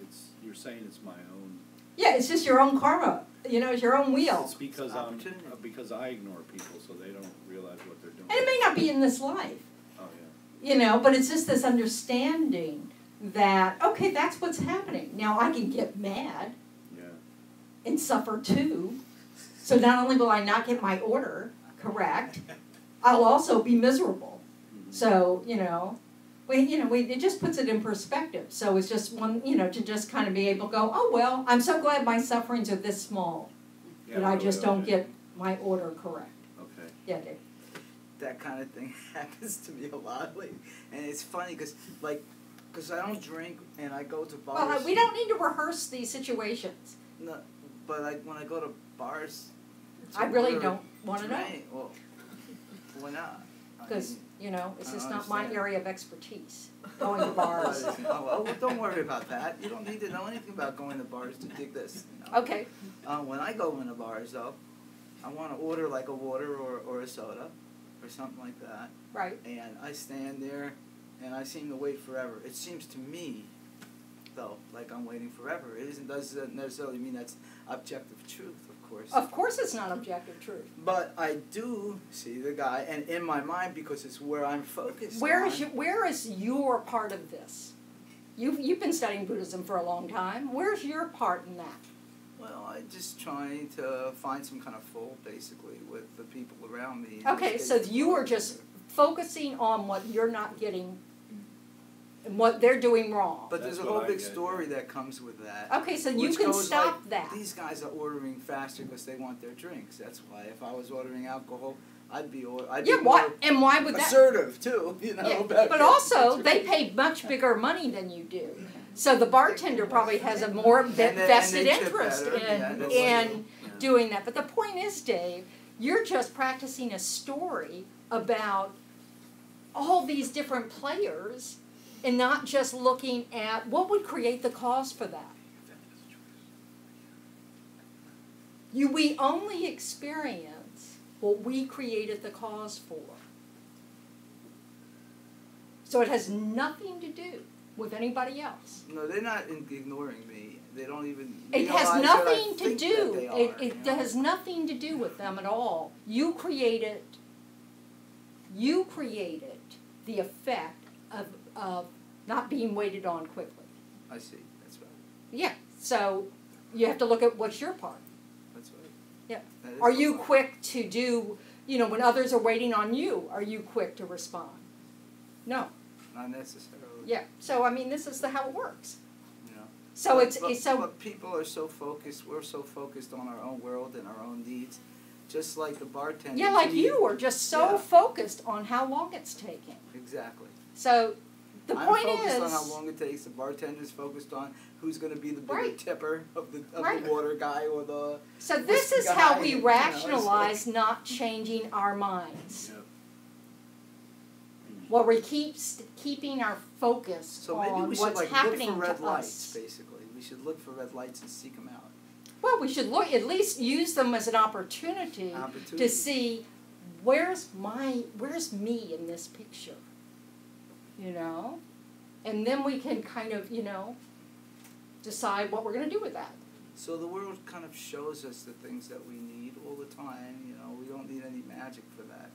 you're saying it's my own. Yeah, it's just your own karma. It's your own wheel. It's because because I ignore people, so they don't realize what they're doing. And it may not be in this life. Oh yeah. But it's just this understanding that, okay, that's what's happening. Now I can get mad. Yeah. And suffer too. So not only will I not get my order correct, I'll also be miserable. Mm-hmm. So, it just puts it in perspective. So it's just to just kind of be able to go, oh, well, I'm so glad my sufferings are this small, that I just don't get my order correct. Okay. Yeah, Dave. That kind of thing happens to me a lot lately. And it's funny because I don't drink and I go to bars. Well, we don't need to reherse these situations. No, but when I go to bars... I really don't want to know. Well, why not? Because, it's just not my area of expertise, going to bars. Well, don't worry about that. You don't need to know anything about going to bars to dig this. Okay. When I go into bars, though, I want to order like a water or a soda or something like that. Right. And I stand there, and I seem to wait forever. It seems to me, though, like I'm waiting forever. It doesn't necessarily mean that's objective truth, of course. Of course it's not objective truth. But I do see the guy, and in my mind, because it's where I'm focused Where is your part of this? You've been studying Buddhism for a long time. Where's your part in that? Well, I'm just trying to find some kind of flow, basically, with the people around me. Okay, so you are just focusing on what you're not getting and what they're doing wrong. But there's a That's whole what I big get, story that comes with that. Okay, so you which can goes stop like, that. These guys are ordering faster because they want their drinks. That's why. If I was ordering alcohol, I'd be more and why would that? assertive too. You know. Yeah, about but getting also the they drink. pay much bigger money than you do. So the bartender probably has a more And vested they tip interest better. Yeah, in that's doing that. But the point is, Dave, you're just practicing a story about all these different players and not just looking at what would create the cause for that. We only experience what we created the cause for. So it has nothing to do with anybody else. No, they're not ignoring me. They don't even. It has realize nothing that I to think do. that they are, It has nothing to do with them at all. You created the effect of not being waited on quickly. I see. That's right. Yeah. So you have to look at what's your part. That's right. Yeah. That is Are my you part. quick to do? When others are waiting on you, are you quick to respond? No. Not necessarily. Yeah. So this is how it works. You know. So But people are so focused. We're so focused on our own world and our own needs, just like the bartender. Yeah, like you are just so focused on how long it's taking. Exactly. So the I'm point focused is on how long it takes. The bartender's focused on who's going to be the bigger Right. tipper of the Right. water guy or the. So this whiskey is how guy, we you know, rationalize not changing our minds. Well, we keep keeping our focus So maybe on we should what's look happening for red to lights. us. Basically, we should look for red lights and seek them out. Well, we should at least use them as an opportunity to see where's me in this picture, and then we can kind of decide what we're going to do with that. So the world kind of shows us the things that we need all the time. We don't need any magic for that.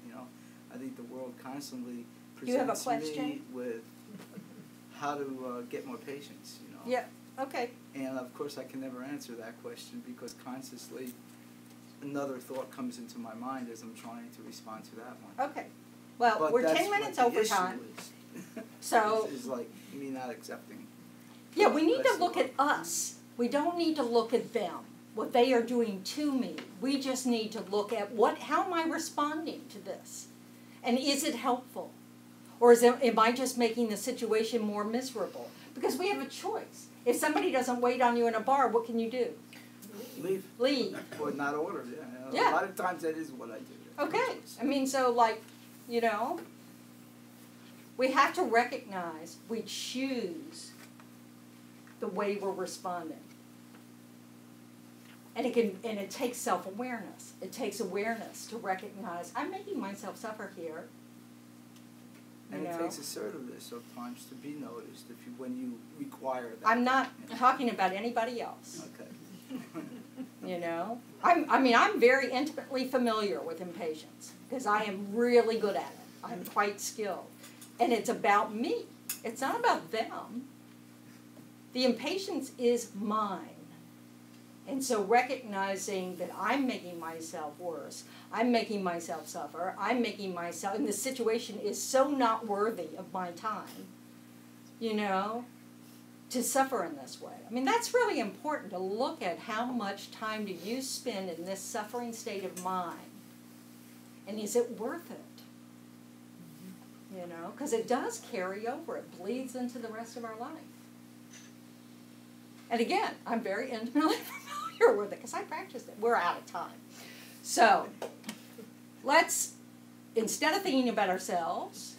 I think the world constantly You have a presents question? me with how to get more patients. Yeah. Okay. And of course, I can never answer that question because consciously another thought comes into my mind as I'm trying to respond to that one. Okay. Well, But we're that's 10 minutes what the over issue time. is. So is like me not accepting. yeah, we need to That's look the at us. We don't need to look at them, what they are doing to me. We just need to look at how am I responding to this? And is it helpful? Or am I just making the situation more miserable? Because we have a choice. If somebody doesn't wait on you in a bar, what can you do? Leave. Or not order. Yeah. A lot of times that is what I do. Okay. So we have to recognize we choose the way we're responding. And it takes self-awareness. It takes awareness to recognize I'm making myself suffer here. And it takes assertiveness sometimes to be noticed when you require that. I'm not talking about anybody else. Okay. I'm very intimately familiar with impatience because I am really good at it. I'm quite skilled. And it's about me. It's not about them. The impatience is mine. And so recognizing that I'm making myself worse, I'm making myself suffer, and the situation is so not worthy of my time, to suffer in this way. That's really important to look at how much time do you spend in this suffering state of mind, and is it worth it? Because it does carry over, it bleeds into the rest of our life. And again, I'm very intimately familiar with it because I practiced it. We're out of time. So, let's, instead of thinking about ourselves,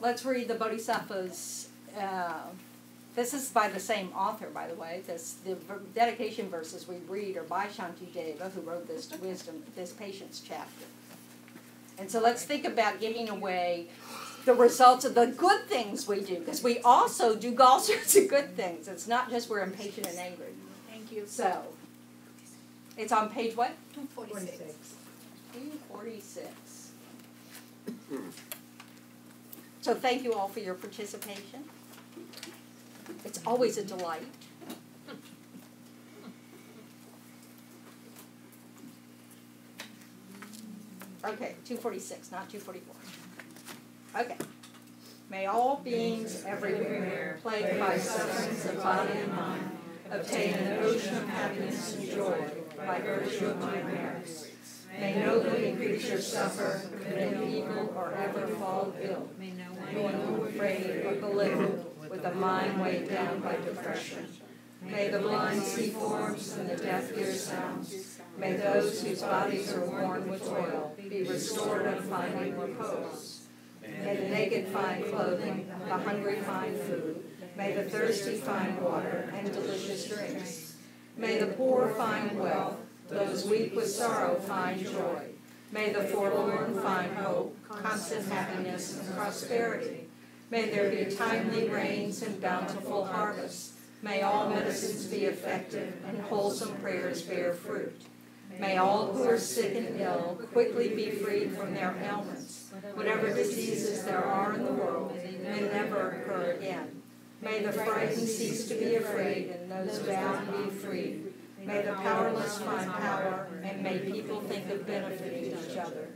let's read the Bodhisattva's, this is by the same author, by the way. The dedication verses we read are by Shantideva, who wrote this patience chapter. And so let's think about giving away the results of the good things we do, because we also do all sorts of good things. It's not just we're impatient and angry. Thank you. So, it's on page what? 246. 246. So thank you all for your participation. It's always a delight. Okay, 246, not 244. Okay. May all beings everywhere, plagued by sufferings of body and mind, obtain an ocean of happiness and joy by virtue of my merits. May no living creature suffer, commit evil, or ever fall ill. May no one be afraid or belittled, with a mind weighed down by depression. May the blind see forms and the deaf hear sounds. May those whose bodies are worn with toil be restored on finding repose. May the naked find clothing, the hungry find food. May the thirsty find water and delicious drinks. May the poor find wealth, those weak with sorrow find joy. May the forlorn find hope, constant happiness, and prosperity. May there be timely rains and bountiful harvests. May all medicines be effective and wholesome prayers bear fruit. May all who are sick and ill quickly be freed from their ailments. Whatever diseases there are in the world may never occur again. May the frightened cease to be afraid and those bound be freed. May the powerless find power, and may people think of benefiting each other.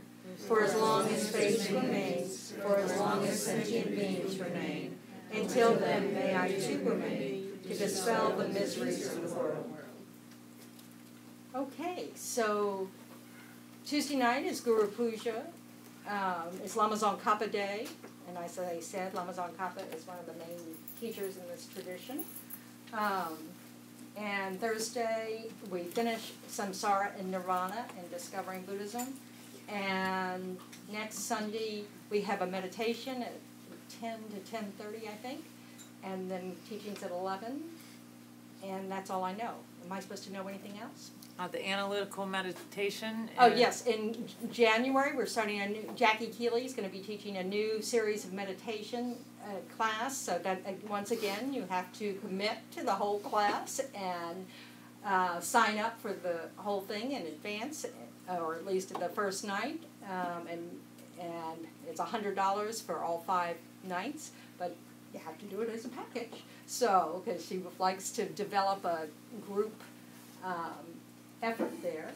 For as long as faith remains, for as long as sentient beings remain, until then may I too remain, to dispel the miseries of the world. Okay, so Tuesday night is Guru Puja. It's Lamazon Kappa Day, and as I said, Lamazon Kappa is one of the main teachers in this tradition. And Thursday, we finish Samsara and Nirvana and Discovering Buddhism. And next Sunday, we have a meditation at 10 to 10:30, I think. And then teachings at 11. And that's all I know. Am I supposed to know anything else? The analytical meditation. Oh, yes. In January, we're starting a new, Jackie Keeley is going to be teaching a new series of meditation class. So that, once again, you have to commit to the whole class and sign up for the whole thing in advance, or at least the first night. And it's $100 for all 5 nights, but you have to do it as a package. So, because she likes to develop a group effort there.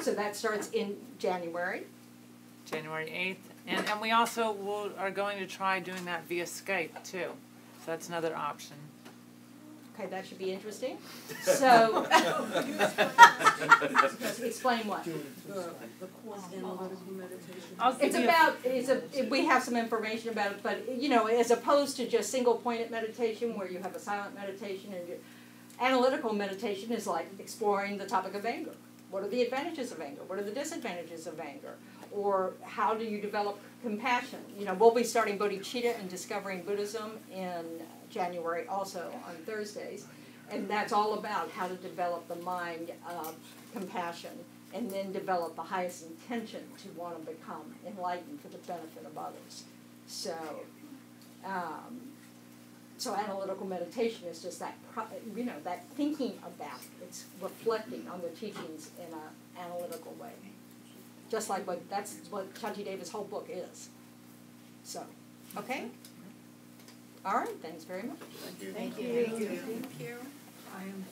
So that starts in January. January 8th. And we also are going to try doing that via Skype, too. So that's another option. Okay, that should be interesting. So, explain what? It's about, we have some information about it, but, you know, as opposed to just single-pointed meditation where you have a silent meditation, and analytical meditation is like exploring the topic of anger. What are the advantages of anger? What are the disadvantages of anger? Or how do you develop compassion? You know, we'll be starting Bodhicitta and Discovering Buddhism in January also on Thursdays. And that's all about how to develop the mind of compassion and then develop the highest intention to want to become enlightened for the benefit of others. So, so analytical meditation is just that, you know, that thinking about, it's reflecting on the teachings in an analytical way. Just like that's what Shantideva's whole book is. So, okay? All right, thanks very much. Thank you. Thank you. Thank you. I am